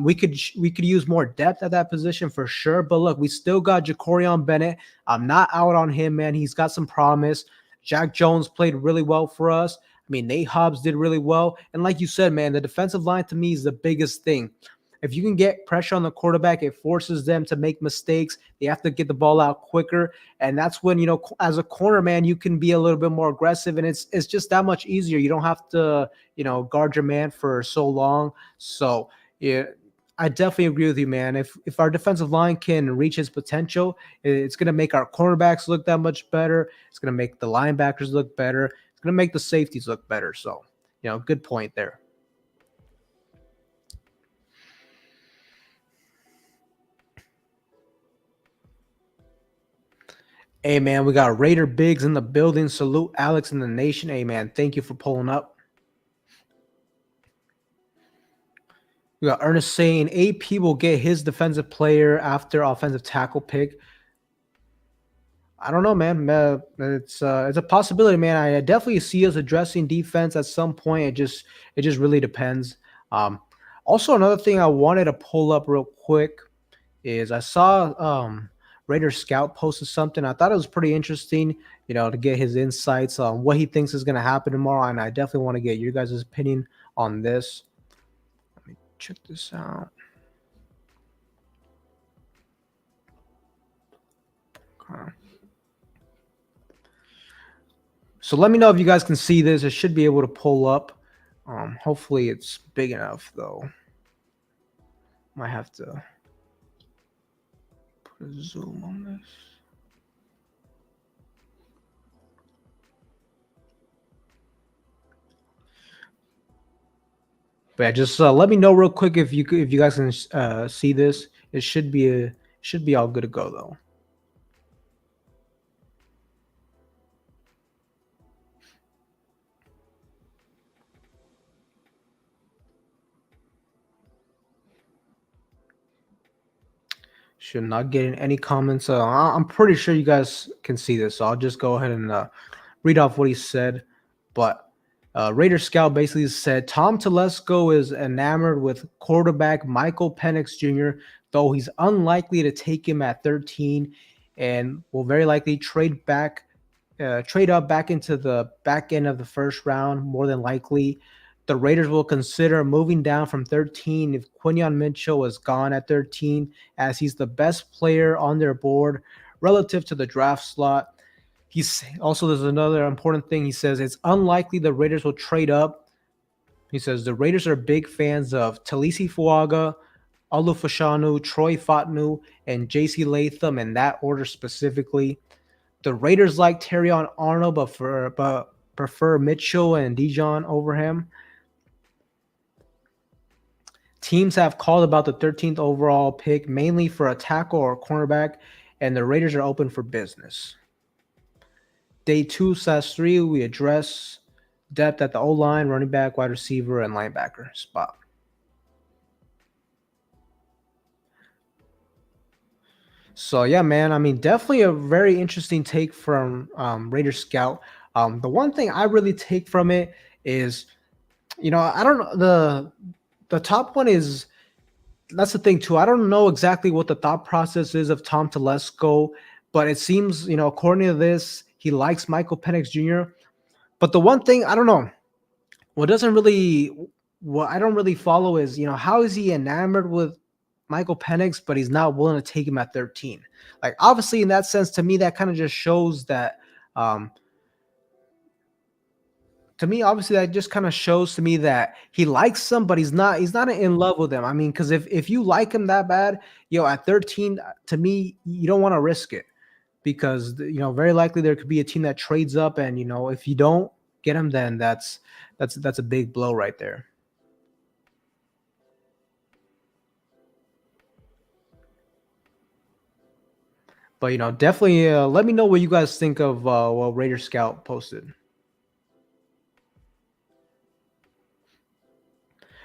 [SPEAKER 4] We could use more depth at that position for sure. But look, we still got Jacorian Bennett. I'm not out on him, man. He's got some promise. Jack Jones played really well for us. I mean, Nate Hobbs did really well. And like you said, man, the defensive line to me is the biggest thing. If you can get pressure on the quarterback, it forces them to make mistakes. They have to get the ball out quicker. And that's when, as a corner, man, you can be a little bit more aggressive. And it's just that much easier. You don't have to, guard your man for so long. So, yeah, I definitely agree with you, man. If our defensive line can reach its potential, it's going to make our cornerbacks look that much better. It's going to make the linebackers look better. It's going to make the safeties look better. So, good point there. Hey, man, we got Raider Biggs in the building. Salute Alex and the nation. Hey, man, thank you for pulling up. We got Ernest saying AP will get his defensive player after offensive tackle pick. I don't know, man. It's a possibility, man. I definitely see us addressing defense at some point. It just really depends. Also, another thing I wanted to pull up real quick is I saw Raider Scout posted something. I thought it was pretty interesting, to get his insights on what he thinks is going to happen tomorrow. And I definitely want to get your guys' opinion on this. Let me check this out. Okay. So let me know if you guys can see this. It should be able to pull up. Hopefully it's big enough, though. Might have to put a zoom on this. But yeah, just let me know real quick if you guys can see this. It should be all good to go though. Should not get any comments. I'm pretty sure you guys can see this, so I'll just go ahead and read off what he said. But Raider Scout basically said Tom Telesco is enamored with quarterback Michael Penix Jr., though he's unlikely to take him at 13 and will very likely trade up back into the back end of the first round, more than likely. The Raiders will consider moving down from 13 if Quinyon Mitchell is gone at 13, as he's the best player on their board relative to the draft slot. He's also, there's another important thing. He says it's unlikely the Raiders will trade up. He says the Raiders are big fans of Talisi Fuaga, Alufashanu, Troy Fatnu, and JC Latham in that order specifically. The Raiders like Terrion Arnold, but prefer Mitchell and Dijon over him. Teams have called about the 13th overall pick, mainly for a tackle or cornerback, and the Raiders are open for business. Day 2/3, we address depth at the O-line, running back, wide receiver, and linebacker spot. So, yeah, man, I mean, definitely a very interesting take from Raider Scout. The one thing I really take from it is, I don't know, the top one is, that's the thing too. I don't know exactly what the thought process is of Tom Telesco, but it seems, according to this, he likes Michael Penix Jr. But the one thing I don't know, what I don't really follow is, how is he enamored with Michael Penix, but he's not willing to take him at 13? Like, obviously, in that sense, to me, that kind of just shows that, that just kind of shows to me that he likes him, but he's not in love with him. I mean, because if you like him that bad, at 13, to me, you don't want to risk it, because very likely there could be a team that trades up, and if you don't get him, then that's a big blow right there. But definitely let me know what you guys think of what Raider Scout posted.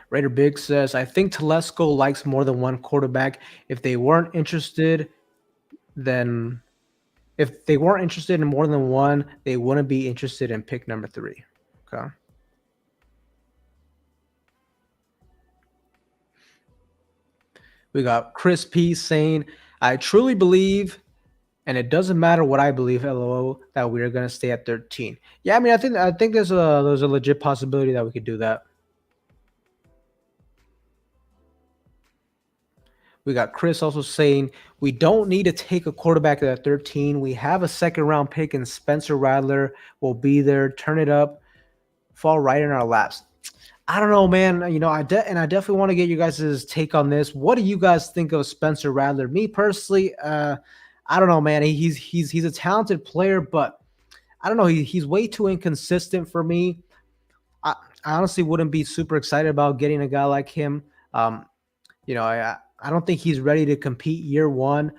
[SPEAKER 4] Raider Big says, I think Telesco likes more than one quarterback. If they weren't interested in more than one, they wouldn't be interested in pick number 3. Okay. We got Chris P saying, I truly believe, and it doesn't matter what I believe, LOL, that we're going to stay at 13. Yeah, I mean, I think there's a legit possibility that we could do that. We got Chris also saying, we don't need to take a quarterback at 13. We have a second-round pick, and Spencer Rattler will be there. Turn it up, fall right in our laps. I don't know, man. I definitely want to get you guys' take on this. What do you guys think of Spencer Rattler? Me personally, I don't know, man. He's a talented player, but I don't know. He's way too inconsistent for me. I honestly wouldn't be super excited about getting a guy like him. I don't think he's ready to compete year one.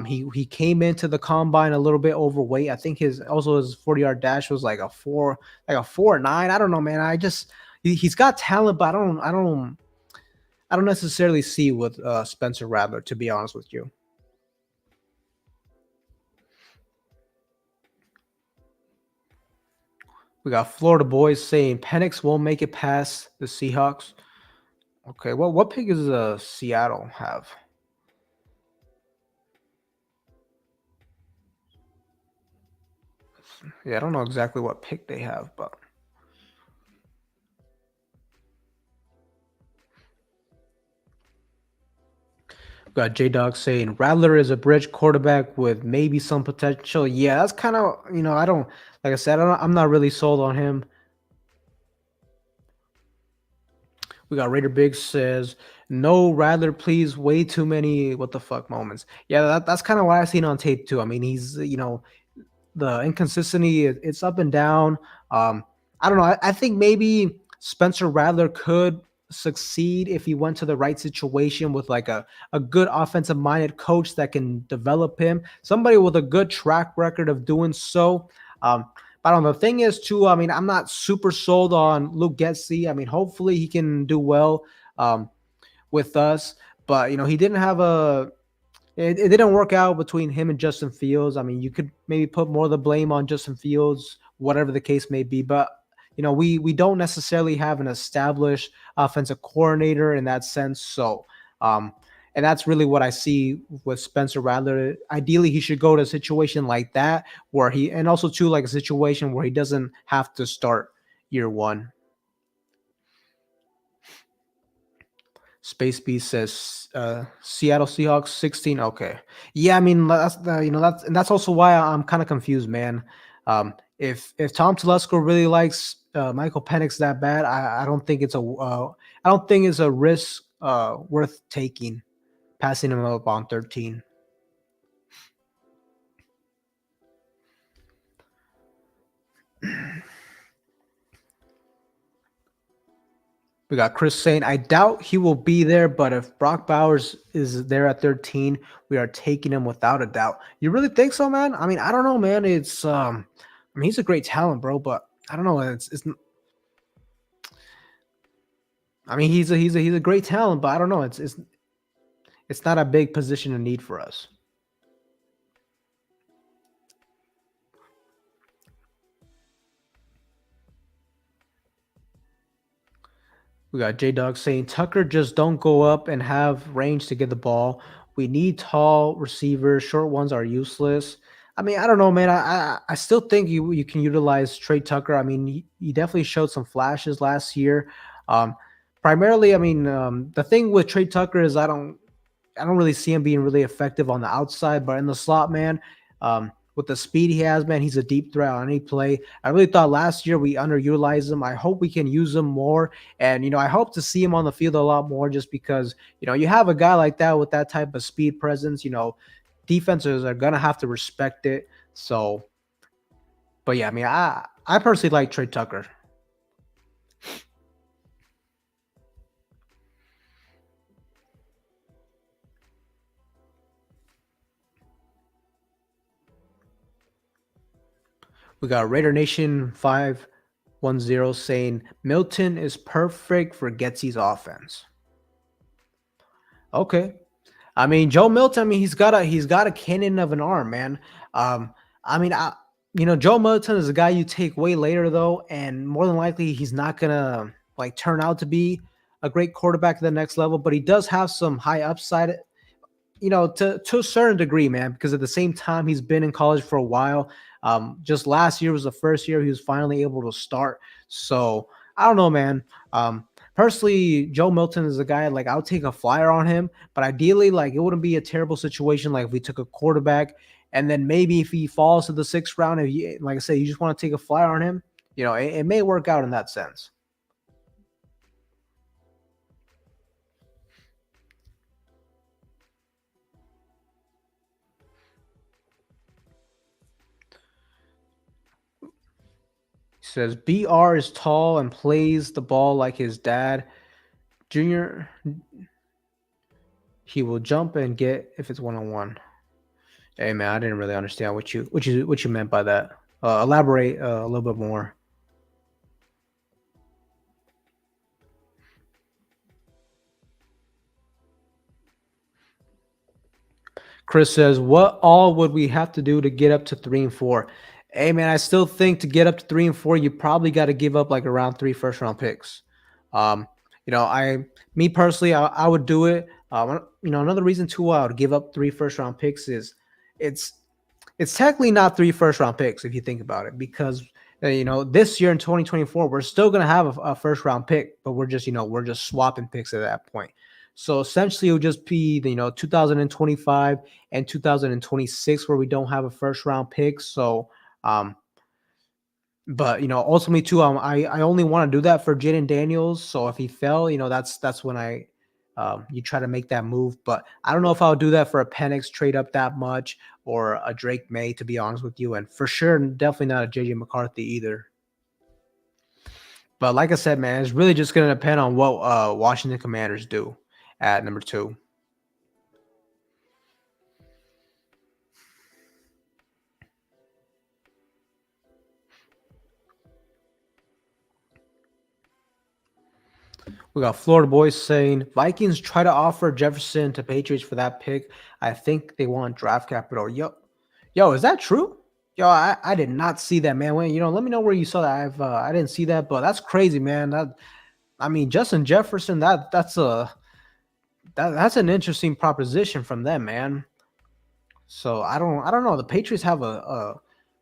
[SPEAKER 4] He came into the combine a little bit overweight. I think his 40-yard dash was like a 4.9. I don't know, man. He's got talent, but I don't necessarily see with Spencer Rattler, to be honest with you. We got Florida boys saying Penix won't make it past the Seahawks. Okay, well, what pick does Seattle have? Yeah, I don't know exactly what pick they have, but we got J-Dog saying Rattler is a bridge quarterback with maybe some potential. Yeah, that's kind of, I'm not really sold on him. We got Raider Big says, no, Rattler, please. Way too many what the fuck moments. Yeah, that's kind of what I've seen on tape too. I mean, he's, the inconsistency, it's up and down. I don't know. I think maybe Spencer Rattler could succeed if he went to the right situation with like a good offensive minded coach that can develop him. Somebody with a good track record of doing so. But I don't know. The thing is, too, I mean, I'm not super sold on Luke Getsy. I mean, hopefully he can do well with us. But, he didn't have a it didn't work out between him and Justin Fields. I mean, you could maybe put more of the blame on Justin Fields, whatever the case may be. But we don't necessarily have an established offensive coordinator in that sense. So, and that's really what I see with Spencer Rattler. Ideally, he should go to a situation like that where and also too like a situation where he doesn't have to start year one. Space Beast says Seattle Seahawks 16. Okay, yeah, I mean that's also why I'm kind of confused, man. If Tom Telesco really likes Michael Penix that bad, I don't think I don't think it's a risk worth taking, passing him up on 13. We got Chris saying, I doubt he will be there, but if Brock Bowers is there at 13, we are taking him without a doubt. You really think so, man? I mean, I don't know, man. I mean, he's a great talent, bro, but I don't know. I mean, he's a great talent, but I don't know. It's not a big position of need for us. We got J Dog saying Tucker just don't go up and have range to get the ball. We need tall receivers. Short ones are useless. I mean, I don't know, man. I still think you can utilize Trey Tucker. I mean, he definitely showed some flashes last year. Um, Primarily, I mean, the thing with Trey Tucker is I don't really see him being really effective on the outside, but in the slot, man, with the speed he has, man, he's a deep threat on any play. I really thought last year we underutilized him. I hope we can use him more. And, I hope to see him on the field a lot more just because, you have a guy like that with that type of speed presence, defenses are going to have to respect it. So, but yeah, I mean, I personally like Trey Tucker. We got Raider Nation 510 saying Milton is perfect for Getsy's offense. Okay. I mean, Joe Milton, I mean, he's got a cannon of an arm, man. I mean, Joe Milton is a guy you take way later though, and more than likely he's not gonna like turn out to be a great quarterback at the next level, but he does have some high upside, to a certain degree, man, because at the same time, he's been in college for a while. Just last year was the first year he was finally able to start. So I don't know, man. Personally, Joe Milton is a guy like I'll take a flyer on him, but ideally, like it wouldn't be a terrible situation like if we took a quarterback and then maybe if he falls to the 6th round, if you, like I said, you just want to take a flyer on him, it may work out in that sense. Says BR is tall and plays the ball like his dad. Junior, he will jump and get if it's 1-on-1. Hey man, I didn't really understand what you meant by that. Elaborate a little bit more. Chris says, "What all would we have to do to get up to 3 and 4?" Hey man, I still think to get up to 3 and 4, you probably got to give up like around 3 first-round picks. Um, me personally, I would do it. Another reason too I would give up 3 first-round picks is it's technically not 3 first-round picks if you think about it, because this year in 2024 we're still gonna have a first-round pick, but we're just swapping picks at that point. So essentially, it would just be the 2025 and 2026 where we don't have a first-round pick. So, but ultimately too, I only want to do that for Jaden Daniels. So if he fell, that's when you try to make that move. But I don't know if I'll do that for a Penix trade up that much or a Drake May, to be honest with you, and for sure, definitely not a JJ McCarthy either. But like I said, man, it's really just going to depend on what Washington Commanders do at number 2. We got Florida boys saying Vikings try to offer Jefferson to Patriots for that pick. I think they want draft capital. Yo, is that true? Yo, I did not see that, man. When let me know where you saw that. I didn't see that, but that's crazy, man. I mean, Justin Jefferson. That's an interesting proposition from them, man. So I don't know. The Patriots have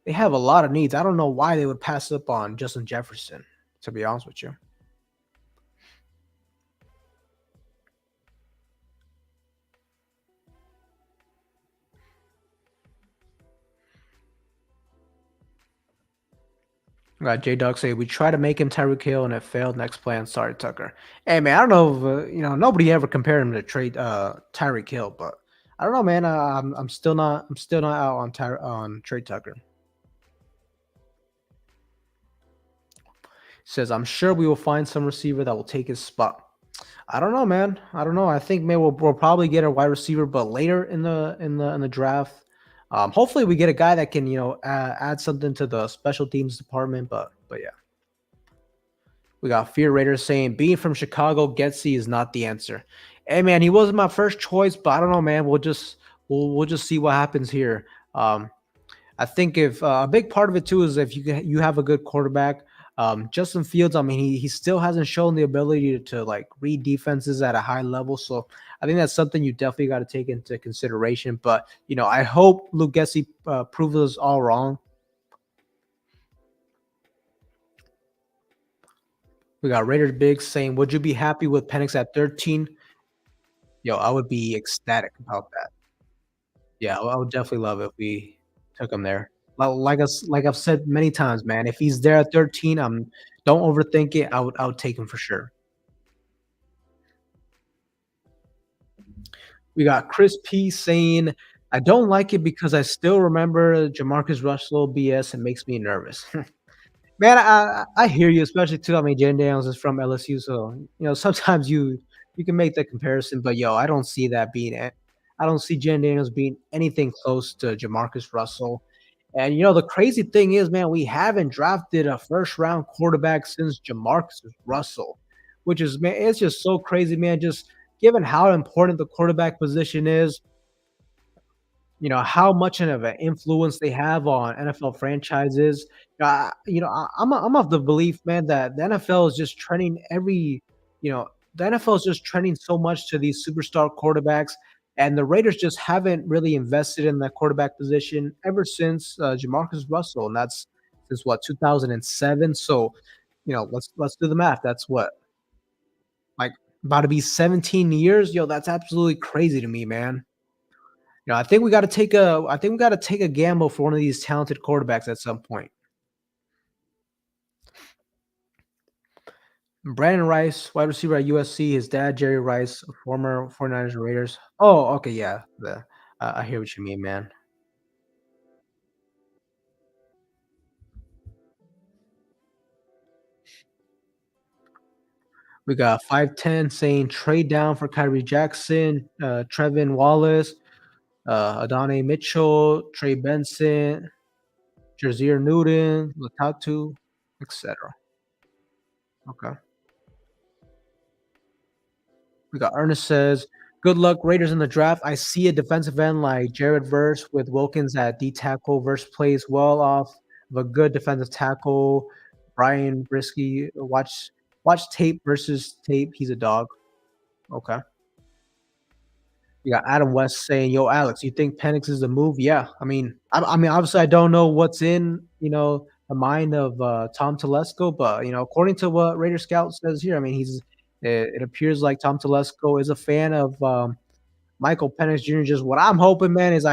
[SPEAKER 4] they have a lot of needs. I don't know why they would pass up on Justin Jefferson. To be honest with you. Got J Dog say we try to make him Tyreek Hill and it failed. Next plan, sorry Tucker. Hey man, I don't know if nobody ever compared him to trade Tyreek Hill, but I don't know, man. I'm still not out on Trey Tucker. Says I'm sure we will find some receiver that will take his spot. I don't know, man. I don't know. I think maybe we'll probably get a wide receiver, but later in the draft. Hopefully we get a guy that can add something to the special teams department. But yeah, we got Fear Raiders saying being from Chicago, Getsy is not the answer. Hey man, he wasn't my first choice, but I don't know, man. We'll just see what happens here. I think if a big part of it too is if you have a good quarterback. Justin Fields, I mean, he still hasn't shown the ability to like read defenses at a high level. So I think that's something you definitely got to take into consideration. But I hope Luke Gessie proves us all wrong. We got Raiders Big saying, "Would you be happy with Penix at 13?" Yo, I would be ecstatic about that. Yeah, I would definitely love it if we took him there. Like I've said many times, man. If he's there at 13, don't overthink it. I would take him for sure. We got Chris P saying, "I don't like it because I still remember Jamarcus Russell BS and makes me nervous." Man, I hear you, especially too. I mean, Jane Daniels is from LSU, so sometimes you can make the comparison, but yo, I don't see Jane Daniels being anything close to Jamarcus Russell. And the crazy thing is, man, we haven't drafted a first round quarterback since Jamarcus Russell, which is, man, it's just so crazy, man. Just given how important the quarterback position is, how much of an influence they have on NFL franchises. I'm of the belief, man, that the NFL is just trending you know, the NFL is just trending so much to these superstar quarterbacks, and the Raiders just haven't really invested in that quarterback position ever since Jamarcus Russell, and that's since what 2007. So, let's do the math. That's what like about to be 17 years. Yo, that's absolutely crazy to me, man. I think we got to take a gamble for one of these talented quarterbacks at some point. Brandon Rice, wide receiver at USC. His dad, Jerry Rice, a former 49ers and Raiders. Oh, okay, yeah. I hear what you mean, man. We got 5'10 saying trade down for Kyrie Jackson, Trevin Wallace, Adonai Mitchell, Trey Benson, Jazier Newton, Latatu, etc. Okay. We got Ernest says, "Good luck, Raiders in the draft. I see a defensive end like Jared Verse with Wilkins at D tackle. Verse plays well off of a good defensive tackle. Brian Brisky, watch tape versus tape. He's a dog." Okay. You got Adam West saying, "Yo, Alex, you think Penix is the move?" Yeah. I mean, obviously, I don't know what's in the mind of Tom Telesco, but according to what Raider Scout says here, I mean, it appears like Tom Telesco is a fan of Michael Penix Jr. Just what I'm hoping, man, is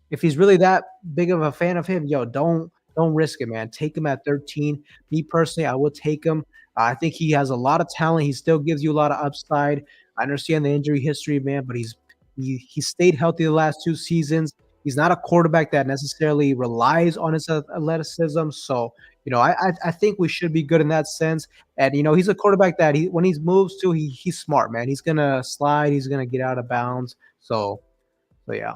[SPEAKER 4] if he's really that big of a fan of him, yo, don't risk it, man. Take him at 13. Me personally, I would take him. I think he has a lot of talent. He still gives you a lot of upside. I understand the injury history, man, but he stayed healthy the last 2 seasons. He's not a quarterback that necessarily relies on his athleticism. So, I think we should be good in that sense. And he's a quarterback that when he moves to, he's smart, man. He's gonna slide. He's gonna get out of bounds. So yeah.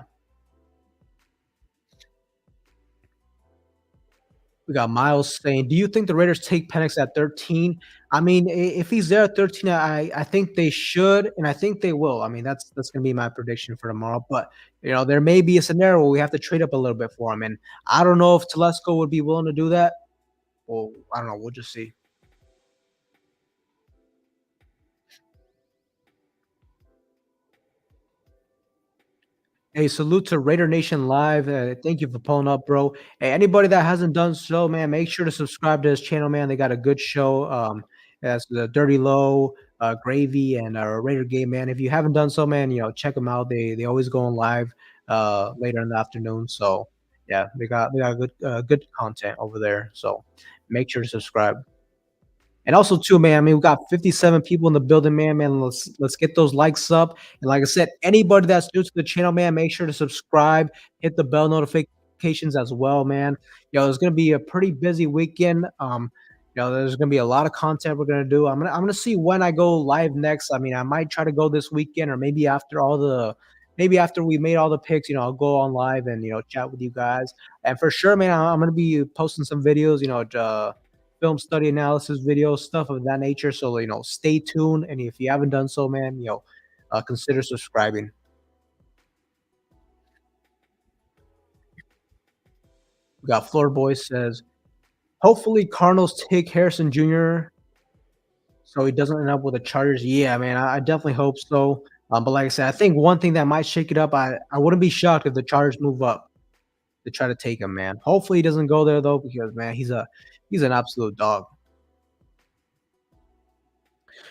[SPEAKER 4] We got Miles saying, "Do you think the Raiders take Penix at 13?" I mean, if he's there at 13, I think they should, and I think they will. I mean, that's gonna be my prediction for tomorrow. But there may be a scenario where we have to trade up a little bit for him, and I don't know if Telesco would be willing to do that. Well, I don't know. We'll just see. Hey, salute to Raider Nation Live. Thank you for pulling up, bro. Hey, anybody that hasn't done so, man, make sure to subscribe to his channel, man. They got a good show. That's the Dirty Low, Gravy, and Raider Game, man. If you haven't done so, man, check them out. They always go on live later in the afternoon. So yeah, they got good content over there. So make sure to subscribe. And also too, man, I mean, we got 57 people in the building, man. Man, let's get those likes up. And like I said, anybody that's new to the channel, man, make sure to subscribe, hit the bell notifications as well, man. There's gonna be a pretty busy weekend. There's gonna be a lot of content we're gonna do. I'm gonna see when I go live next. I mean, I might try to go this weekend or maybe after we made all the picks, I'll go on live and chat with you guys. And for sure, man, I'm gonna be posting some videos, film study analysis videos, stuff of that nature. So, stay tuned. And if you haven't done so, man, consider subscribing. We got Floor Boy says, hopefully Cardinals take Harrison Jr. so he doesn't end up with the Chargers. Yeah, man, I definitely hope so. But like I said, I think one thing that might shake it up, I wouldn't be shocked if the Chargers move up to try to take him, man. Hopefully he doesn't go there though, because man, he's an absolute dog.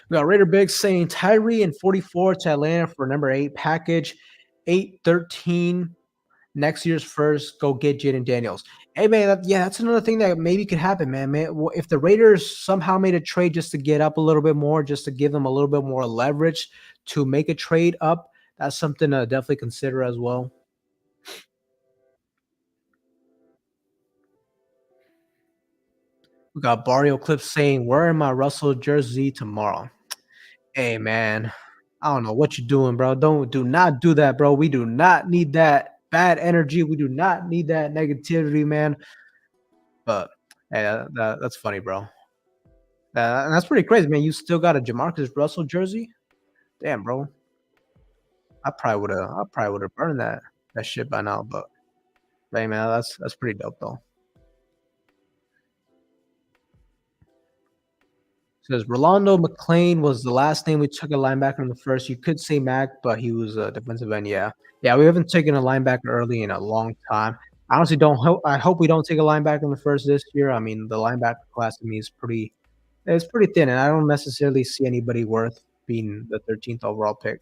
[SPEAKER 4] We got Raider Big saying Tyree and 44 to Atlanta for number 8 package, 8-13 next year's first. Go get Jaden Daniels. Hey man, that's another thing that maybe could happen, man. If the Raiders somehow made a trade just to get up a little bit more, just to give them a little bit more leverage to make a trade up, that's something to definitely consider as well. We got Barrio Clips saying, wearing my Russell jersey tomorrow. Hey man, I don't know what you're doing, bro. Do not do that, bro. We do not need that bad energy. We do not need that negativity, man. But hey, that's funny, bro. And that's pretty crazy, man. You still got a Jamarcus Russell jersey? Damn, bro. I probably would have burned that shit by now. But hey, man, that's pretty dope though. Says Rolando McClain was the last name we took a linebacker in the first. You could say Mac, but he was a defensive end. Yeah, we haven't taken a linebacker early in a long time. I honestly don't hope. I hope we don't take a linebacker in the first this year. I mean, the linebacker class to me is pretty thin, and I don't necessarily see anybody worth being the 13th overall pick.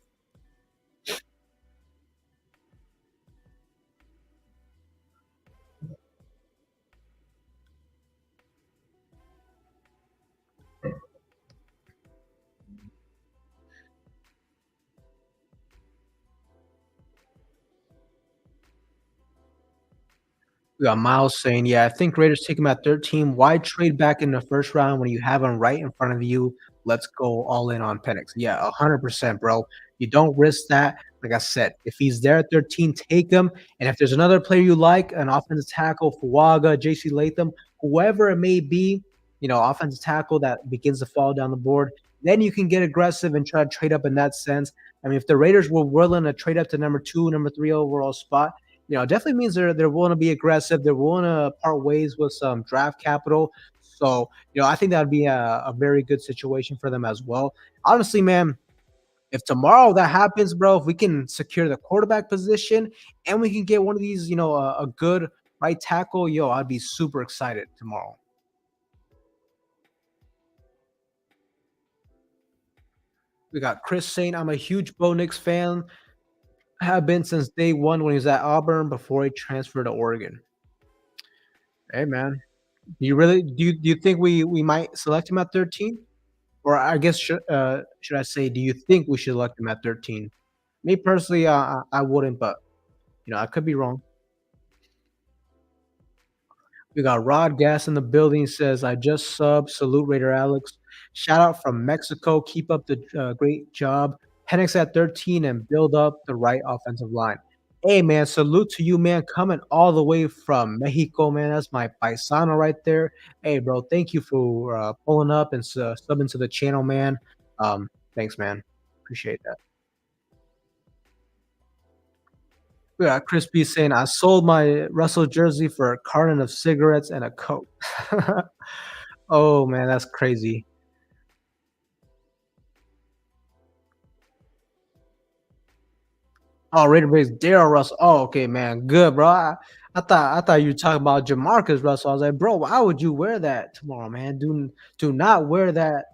[SPEAKER 4] We got Miles saying, yeah, I think Raiders take him at 13. Why trade back in the first round when you have him right in front of you? Let's go all in on Penix. Yeah, 100%, bro. You don't risk that. Like I said, if he's there at 13, take him. And if there's another player you like, an offensive tackle, Fuaga, JC Latham, whoever it may be, offensive tackle that begins to fall down the board, then you can get aggressive and try to trade up in that sense. I mean, if the Raiders were willing to trade up to number 2, number 3 overall spot, it definitely means they're willing to be aggressive. They're willing to part ways with some draft capital. So, I think that would be a very good situation for them as well. Honestly, man, if tomorrow that happens, bro, if we can secure the quarterback position and we can get one of these, a good right tackle, I'd be super excited tomorrow. We got Chris saying, I'm a huge Bo Nix fan. Have been since day one when he was at Auburn before he transferred to Oregon. Hey man, do you think we might select him at 13? Or I guess should I say, do you think we should select him at 13? Me personally, I wouldn't, but I could be wrong. We got Rod Gas in the building. Says, I just salute Raider Alex. Shout out from Mexico. Keep up the great job. Penix at 13 and build up the right offensive line. Hey, man, salute to you, man, coming all the way from Mexico, man. That's my paisano right there. Hey, bro, thank you for pulling up and subbing to the channel, man. Thanks, man. Appreciate that. We got Chris B saying, I sold my Russell jersey for a carton of cigarettes and a Coke. Oh, man, that's crazy. Oh, Raider base Daryl Russell. Oh, okay, man. Good, bro. I thought you were talking about Jamarcus Russell. I was like, bro, why would you wear that tomorrow, man? Do not wear that.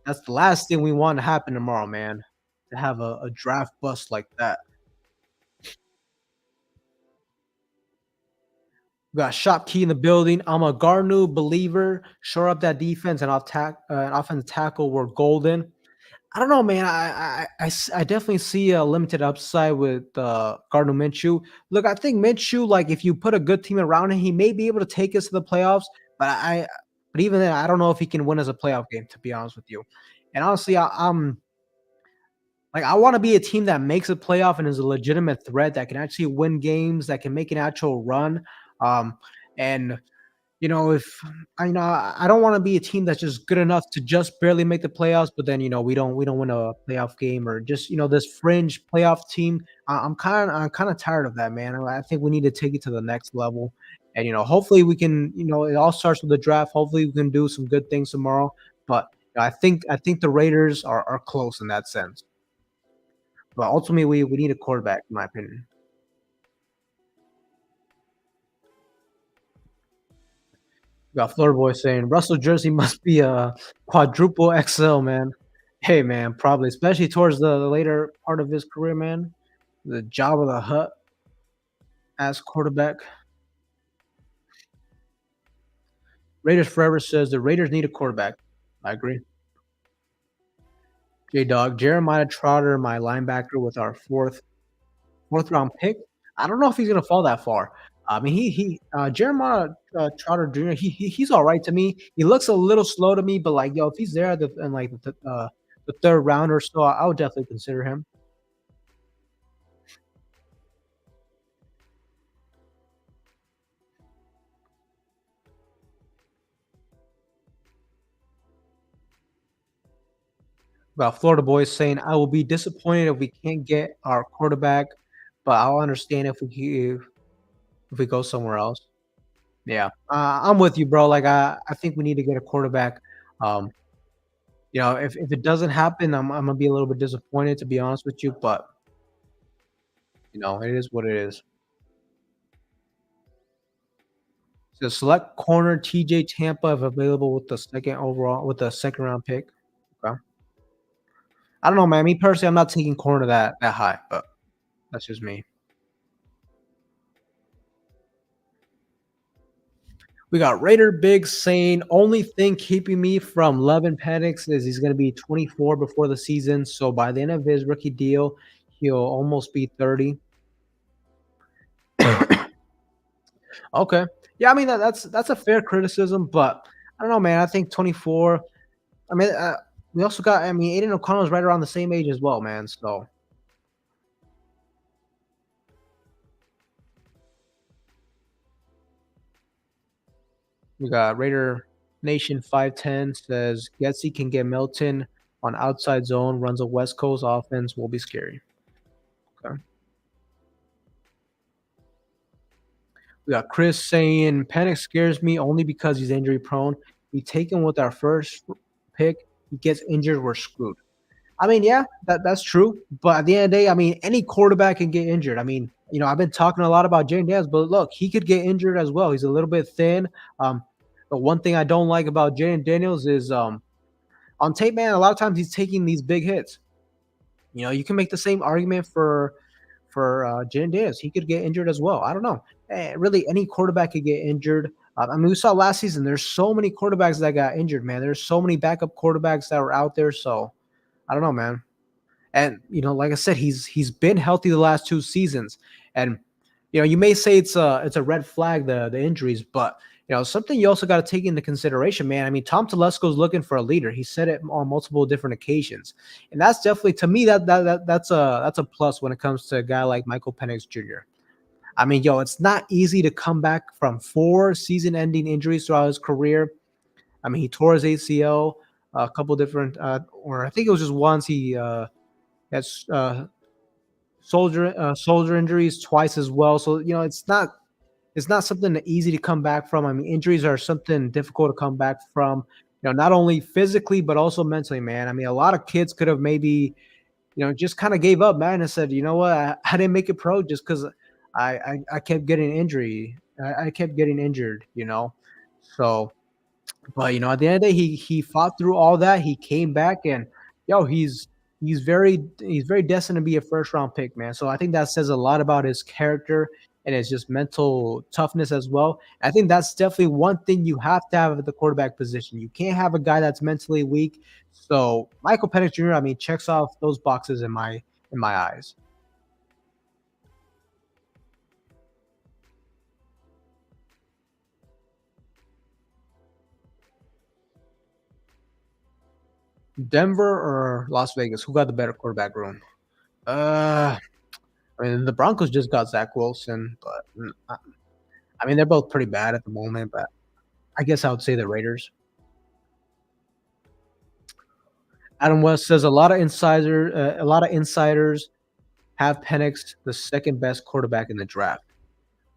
[SPEAKER 4] That's the last thing we want to happen tomorrow, man. To have a draft bust like that. We got Shop Key in the building. I'm a Garnu believer. Shore up that defense and an offensive tackle were golden. I don't know, man. I definitely see a limited upside with Gardner Minshew. Look, I think Minshew, like if you put a good team around him, he may be able to take us to the playoffs. But even then, I don't know if he can win as a playoff game. To be honest with you, and honestly, I'm like I want to be a team that makes a playoff and is a legitimate threat that can actually win games, that can make an actual run. And if I don't want to be a team that's just good enough to just barely make the playoffs, but then we don't win a playoff game or just this fringe playoff team. I'm kind of tired of that, man. I think we need to take it to the next level, and hopefully we can. It all starts with the draft. Hopefully we can do some good things tomorrow. But I think the Raiders are close in that sense. But ultimately we need a quarterback, in my opinion. Got Florida Boy saying Russell jersey must be a quadruple XL, man. Hey, man, probably, especially towards the later part of his career, man. The job of the hut as quarterback. Raiders Forever says the Raiders need a quarterback. I agree. J Dog Jeremiah Trotter, my linebacker, with our fourth round pick. I don't know if he's gonna fall that far. I mean, he Jeremiah Trotter Jr. He's all right to me. He looks a little slow to me, but like if he's there in like the third round or so, I would definitely consider him. About Florida boys saying I will be disappointed if we can't get our quarterback, but I'll understand if we go somewhere else. Yeah, I'm with you, bro. Like I think we need to get a quarterback. Um, if it doesn't happen, I'm gonna be a little bit disappointed to be honest with you, but it is what it is. So select corner TJ Tampa if available with the second round pick. Okay. I don't know, man. Me personally, I'm not taking corner that high, but that's just me. We got Raider Big saying only thing keeping me from loving Penix is he's going to be 24 before the season. So by the end of his rookie deal, he'll almost be 30. Okay. Yeah, I mean that's a fair criticism, but I don't know, man. I think 24. I mean, we also got. I mean, Aiden O'Connell is right around the same age as well, man. So we got Raider Nation 510 says Getsy can get Milton on outside zone, runs a West Coast offense, will be scary. Okay. We got Chris saying Penix scares me only because he's injury prone. We take him with our first pick. He gets injured, we're screwed. I mean, yeah, that's true. But at the end of the day, I mean, any quarterback can get injured. I mean, I've been talking a lot about Jaden Daniels, but look, he could get injured as well. He's a little bit thin. But one thing I don't like about Jaden Daniels is on tape, man, a lot of times he's taking these big hits. You can make the same argument for Jaden Daniels. He could get injured as well. I don't know. Really, any quarterback could get injured. I mean, we saw last season. There's so many quarterbacks that got injured, man. There's so many backup quarterbacks that were out there. So I don't know, man. And like I said, he's been healthy the last 2 seasons. And you may say it's a red flag, the injuries, but something you also got to take into consideration, man. I mean, Tom Telesco is looking for a leader. He said it on multiple different occasions, and that's definitely to me that's a plus when it comes to a guy like Michael Penix Jr. I mean, it's not easy to come back from 4 season-ending injuries throughout his career. I mean, he tore his ACL a couple different, or I think it was just once. He had shoulder injuries twice as well. So it's not something that easy to come back from. I mean, injuries are something difficult to come back from. Not only physically but also mentally, man. I mean, a lot of kids could have maybe just kind of gave up, man, and said, you know what, I didn't make it pro just because I kept getting injury. I kept getting injured. So. But at the end of the day, he fought through all that. He came back, and he's very destined to be a first round pick, man. So I think that says a lot about his character and his just mental toughness as well. I think that's definitely one thing you have to have at the quarterback position. You can't have a guy that's mentally weak. So Michael Penix Jr., I mean, checks off those boxes in my eyes. Denver or Las Vegas? Who got the better quarterback room? Uh, I mean, the Broncos just got Zach Wilson, but I mean, they're both pretty bad at the moment. But I guess I would say the Raiders. Adam West says a lot of insiders have Penix the second best quarterback in the draft.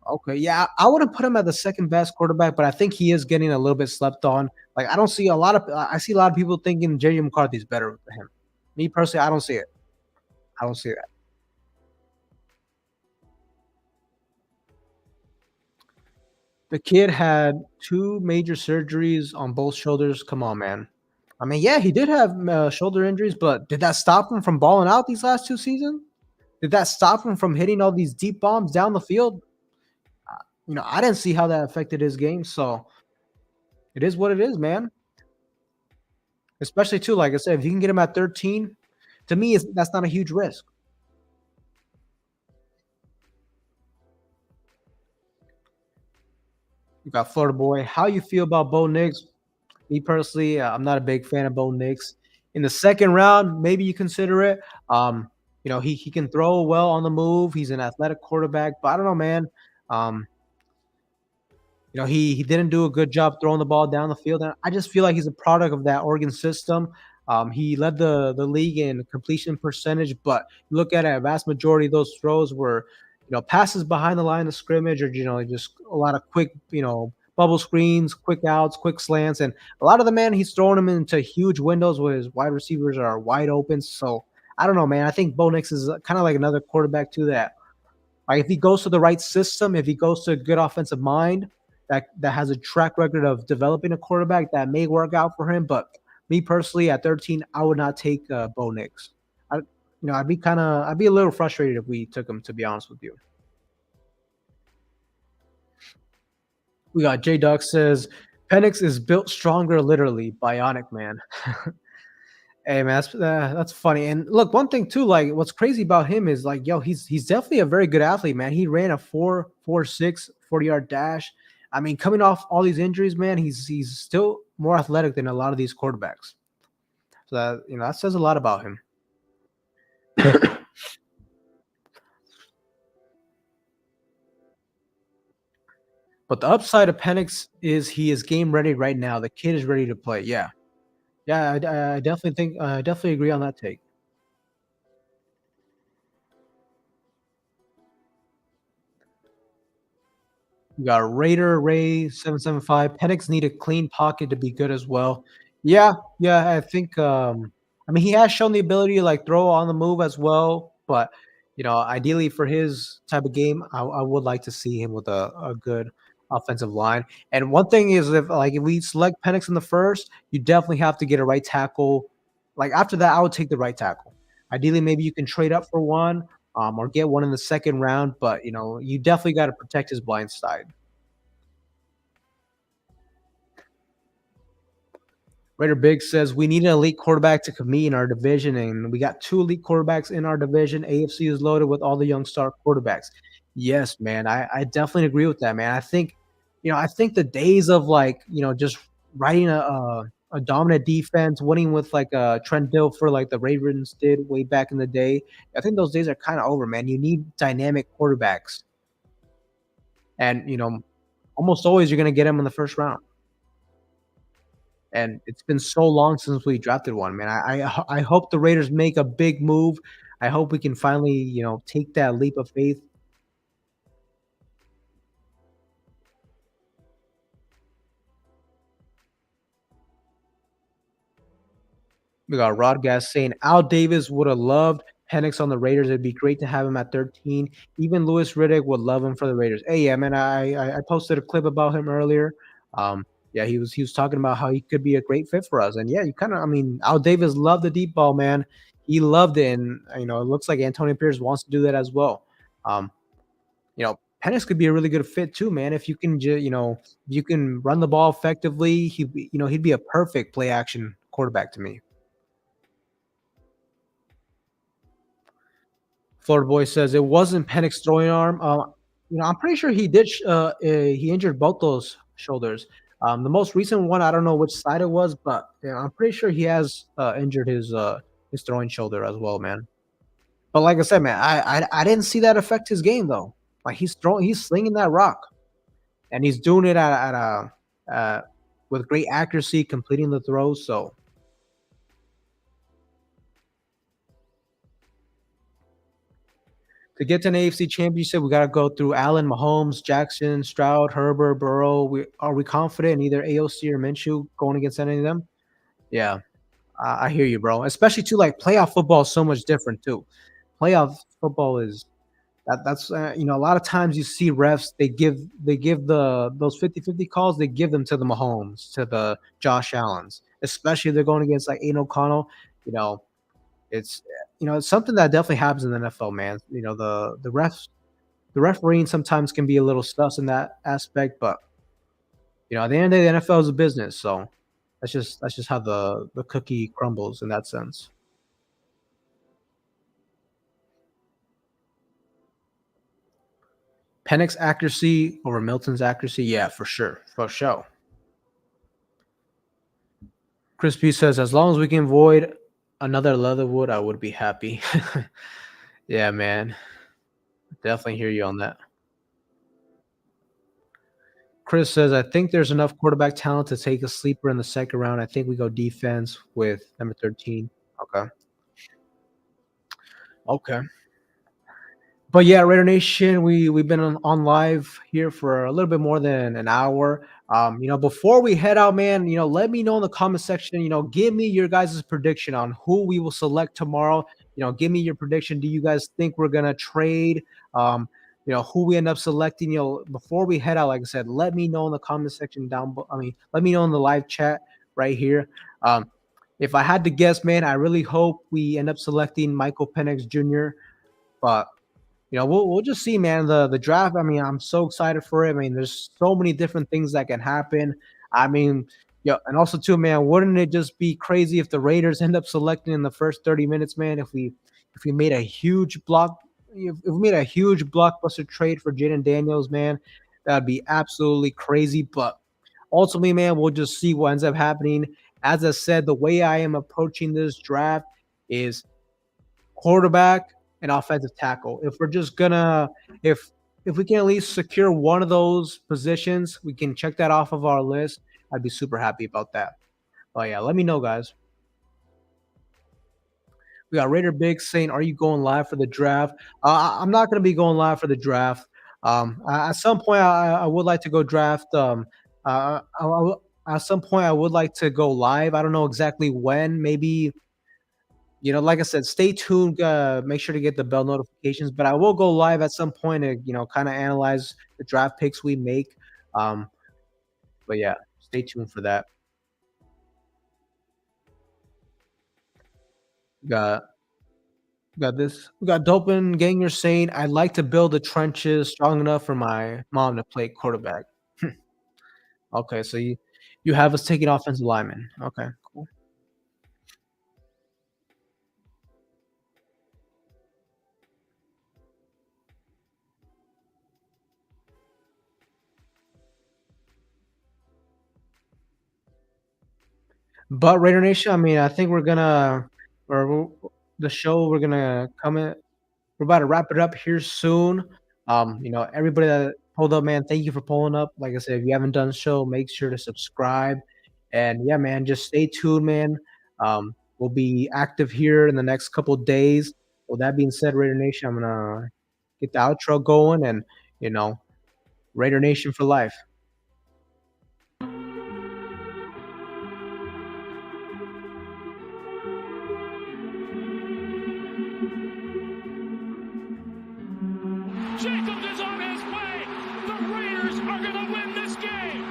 [SPEAKER 4] Okay, yeah, I wouldn't put him at the second best quarterback, but I think he is getting a little bit slept on. Like I don't see a lot of I see a lot of people thinking JJ McCarthy's better than him. Me personally, I don't see it. I don't see that. The kid had two major surgeries on both shoulders. Come on, man. I mean, yeah, he did have shoulder injuries, but did that stop him from balling out these last 2 seasons? Did that stop him from hitting all these deep bombs down the field? I didn't see how that affected his game. So it is what it is, man. Especially too, like I said, if you can get him at 13, to me, that's not a huge risk. You got Florida boy. How you feel about Bo Nix? Me personally, I'm not a big fan of Bo Nix. In the second round, maybe you consider it. He can throw well on the move. He's an athletic quarterback, but I don't know, man. Um, he didn't do a good job throwing the ball down the field, and I just feel like he's a product of that Oregon system. He led the league in completion percentage, but look at it, a vast majority of those throws were, passes behind the line of scrimmage, or just a lot of quick, bubble screens, quick outs, quick slants, and a lot of the man he's throwing them into huge windows where his wide receivers are wide open. So I don't know, man. I think Bo Nix is kind of like another quarterback to that. Like if he goes to the right system, if he goes to a good offensive mind that has a track record of developing a quarterback, that may work out for him. But me personally, at 13, I would not take Bo Nix. I'd be a little frustrated if we took him, to be honest with you. We got J Duck says Penix is built stronger, literally bionic, man. Hey man, that's funny. And look, one thing too, like what's crazy about him is like, he's definitely a very good athlete, man. He ran a 4.46 40-yard dash. I mean, coming off all these injuries, man, he's still more athletic than a lot of these quarterbacks. So that says a lot about him. But the upside of Penix is he is game ready right now. The kid is ready to play. Yeah. Yeah, I definitely think I definitely agree on that take. We got Raider Ray 775. Penix need a clean pocket to be good as well. Yeah, yeah, I think I mean he has shown the ability to like throw on the move as well, but ideally for his type of game, I would like to see him with a good offensive line. And one thing is if we select Penix in the first, you definitely have to get a right tackle. Like after that, I would take the right tackle. Ideally, maybe you can trade up for one, or get one in the second round, but you definitely got to protect his blind side. Raider Big says we need an elite quarterback to compete in our division, and we got two elite quarterbacks in our division. AFC is loaded with all the young star quarterbacks. Yes, man, I definitely agree with that, man. I think I think the days of like, just riding a dominant defense, winning with like Trent Dilfer like the Ravens did way back in the day. I think those days are kind of over, man. You need dynamic quarterbacks, and almost always you're gonna get them in the first round. And it's been so long since we drafted one, man. I hope the Raiders make a big move. I hope we can finally, take that leap of faith. We got Rod Gas saying Al Davis would have loved Penix on the Raiders. It'd be great to have him at 13. Even Louis Riddick would love him for the Raiders. Hey, yeah, man, I posted a clip about him earlier. Yeah, he was talking about how he could be a great fit for us. And yeah, Al Davis loved the deep ball, man. He loved it, and it looks like Antonio Pierce wants to do that as well. Um, Penix could be a really good fit too, man. If you can, if you can run the ball effectively, he'd be a perfect play action quarterback to me. Florida Boy says it wasn't Penix's throwing arm. I'm pretty sure he did. He injured both those shoulders. The most recent one, I don't know which side it was, but I'm pretty sure he has injured his throwing shoulder as well, man. But like I said, man, I didn't see that affect his game though. Like he's slinging that rock, and he's doing it at a with great accuracy, completing the throws. So to get to an AFC Championship, we got to go through Allen, Mahomes, Jackson, Stroud, Herbert, Burrow. Are we confident in either AOC or Minshew going against any of them? Yeah, I hear you, bro. Especially too, like playoff football is so much different too. Playoff football is that's a lot of times you see refs they give those 50-50 calls, they give them to the Mahomes, to the Josh Allens, especially if they're going against like Aiden O'Connell. You know, it's it's something that definitely happens in the NFL, man. The refereeing sometimes can be a little sus in that aspect, but at the end of the day, the NFL is a business, so that's just how the cookie crumbles in that sense. Penix accuracy over Milton's accuracy, yeah, for sure. Chris P says, as long as we can avoid another Leatherwood, I would be happy. Yeah, man, definitely hear you on that. Chris says, I think there's enough quarterback talent to take a sleeper in the second round. I think we go defense with number 13. Okay. Okay. But yeah, Raider Nation, we've been on live here for a little bit more than an hour. Before we head out, man, let me know in the comment section. Give me your guys' prediction on who we will select tomorrow. Give me your prediction. Do you guys think we're gonna trade? Who we end up selecting. Before we head out, like I said, let me know in the comment section down. Let me know in the live chat right here. If I had to guess, man, I really hope we end up selecting Michael Penix Jr. But we'll just see, man. The draft. I mean, I'm so excited for it. I mean, there's so many different things that can happen. I mean, and also too, man, wouldn't it just be crazy if the Raiders end up selecting in the first 30 minutes, man? If we made a huge if we made a huge blockbuster trade for Jaden Daniels, man, that'd be absolutely crazy. But ultimately, man, we'll just see what ends up happening. As I said, the way I am approaching this draft is quarterback and offensive tackle. If we're just gonna if we can at least secure one of those positions, we can check that off of our list. I'd be super happy about that. But yeah, let me know, guys. We got Raider Big saying, "Are you going live for the draft?" I'm not going to be going live for the draft. At some point, I would like to go draft. At some point, I would like to go live. I don't know exactly when. Maybe like I said, stay tuned. Make sure to get the bell notifications. But I will go live at some point to kind of analyze the draft picks we make. Um, but yeah, stay tuned for that. We got this. We got Dopin Ganger saying, I'd like to build the trenches strong enough for my mom to play quarterback. Okay, so you have us taking offensive lineman. Okay, cool. But Raider Nation, I mean, I think the show we're gonna come in. We're about to wrap it up here soon. Everybody that pulled up, man, thank you for pulling up. Like I said, if you haven't done so, make sure to subscribe. And yeah, man, just stay tuned, man. We'll be active here in the next couple of days. With that being said, Raider Nation, I'm gonna get the outro going, and Raider Nation for life.
[SPEAKER 1] Jacobs is on his way. The Raiders are going to win this game.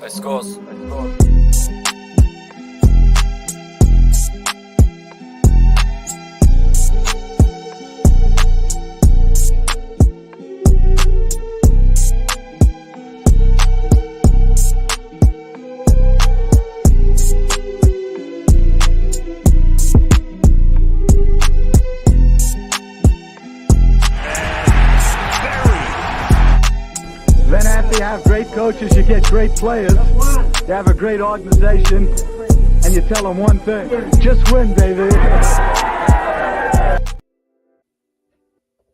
[SPEAKER 2] By scores.
[SPEAKER 3] Then after you have great coaches, you get great players. You have a great organization, and you tell them one thing: just win, baby.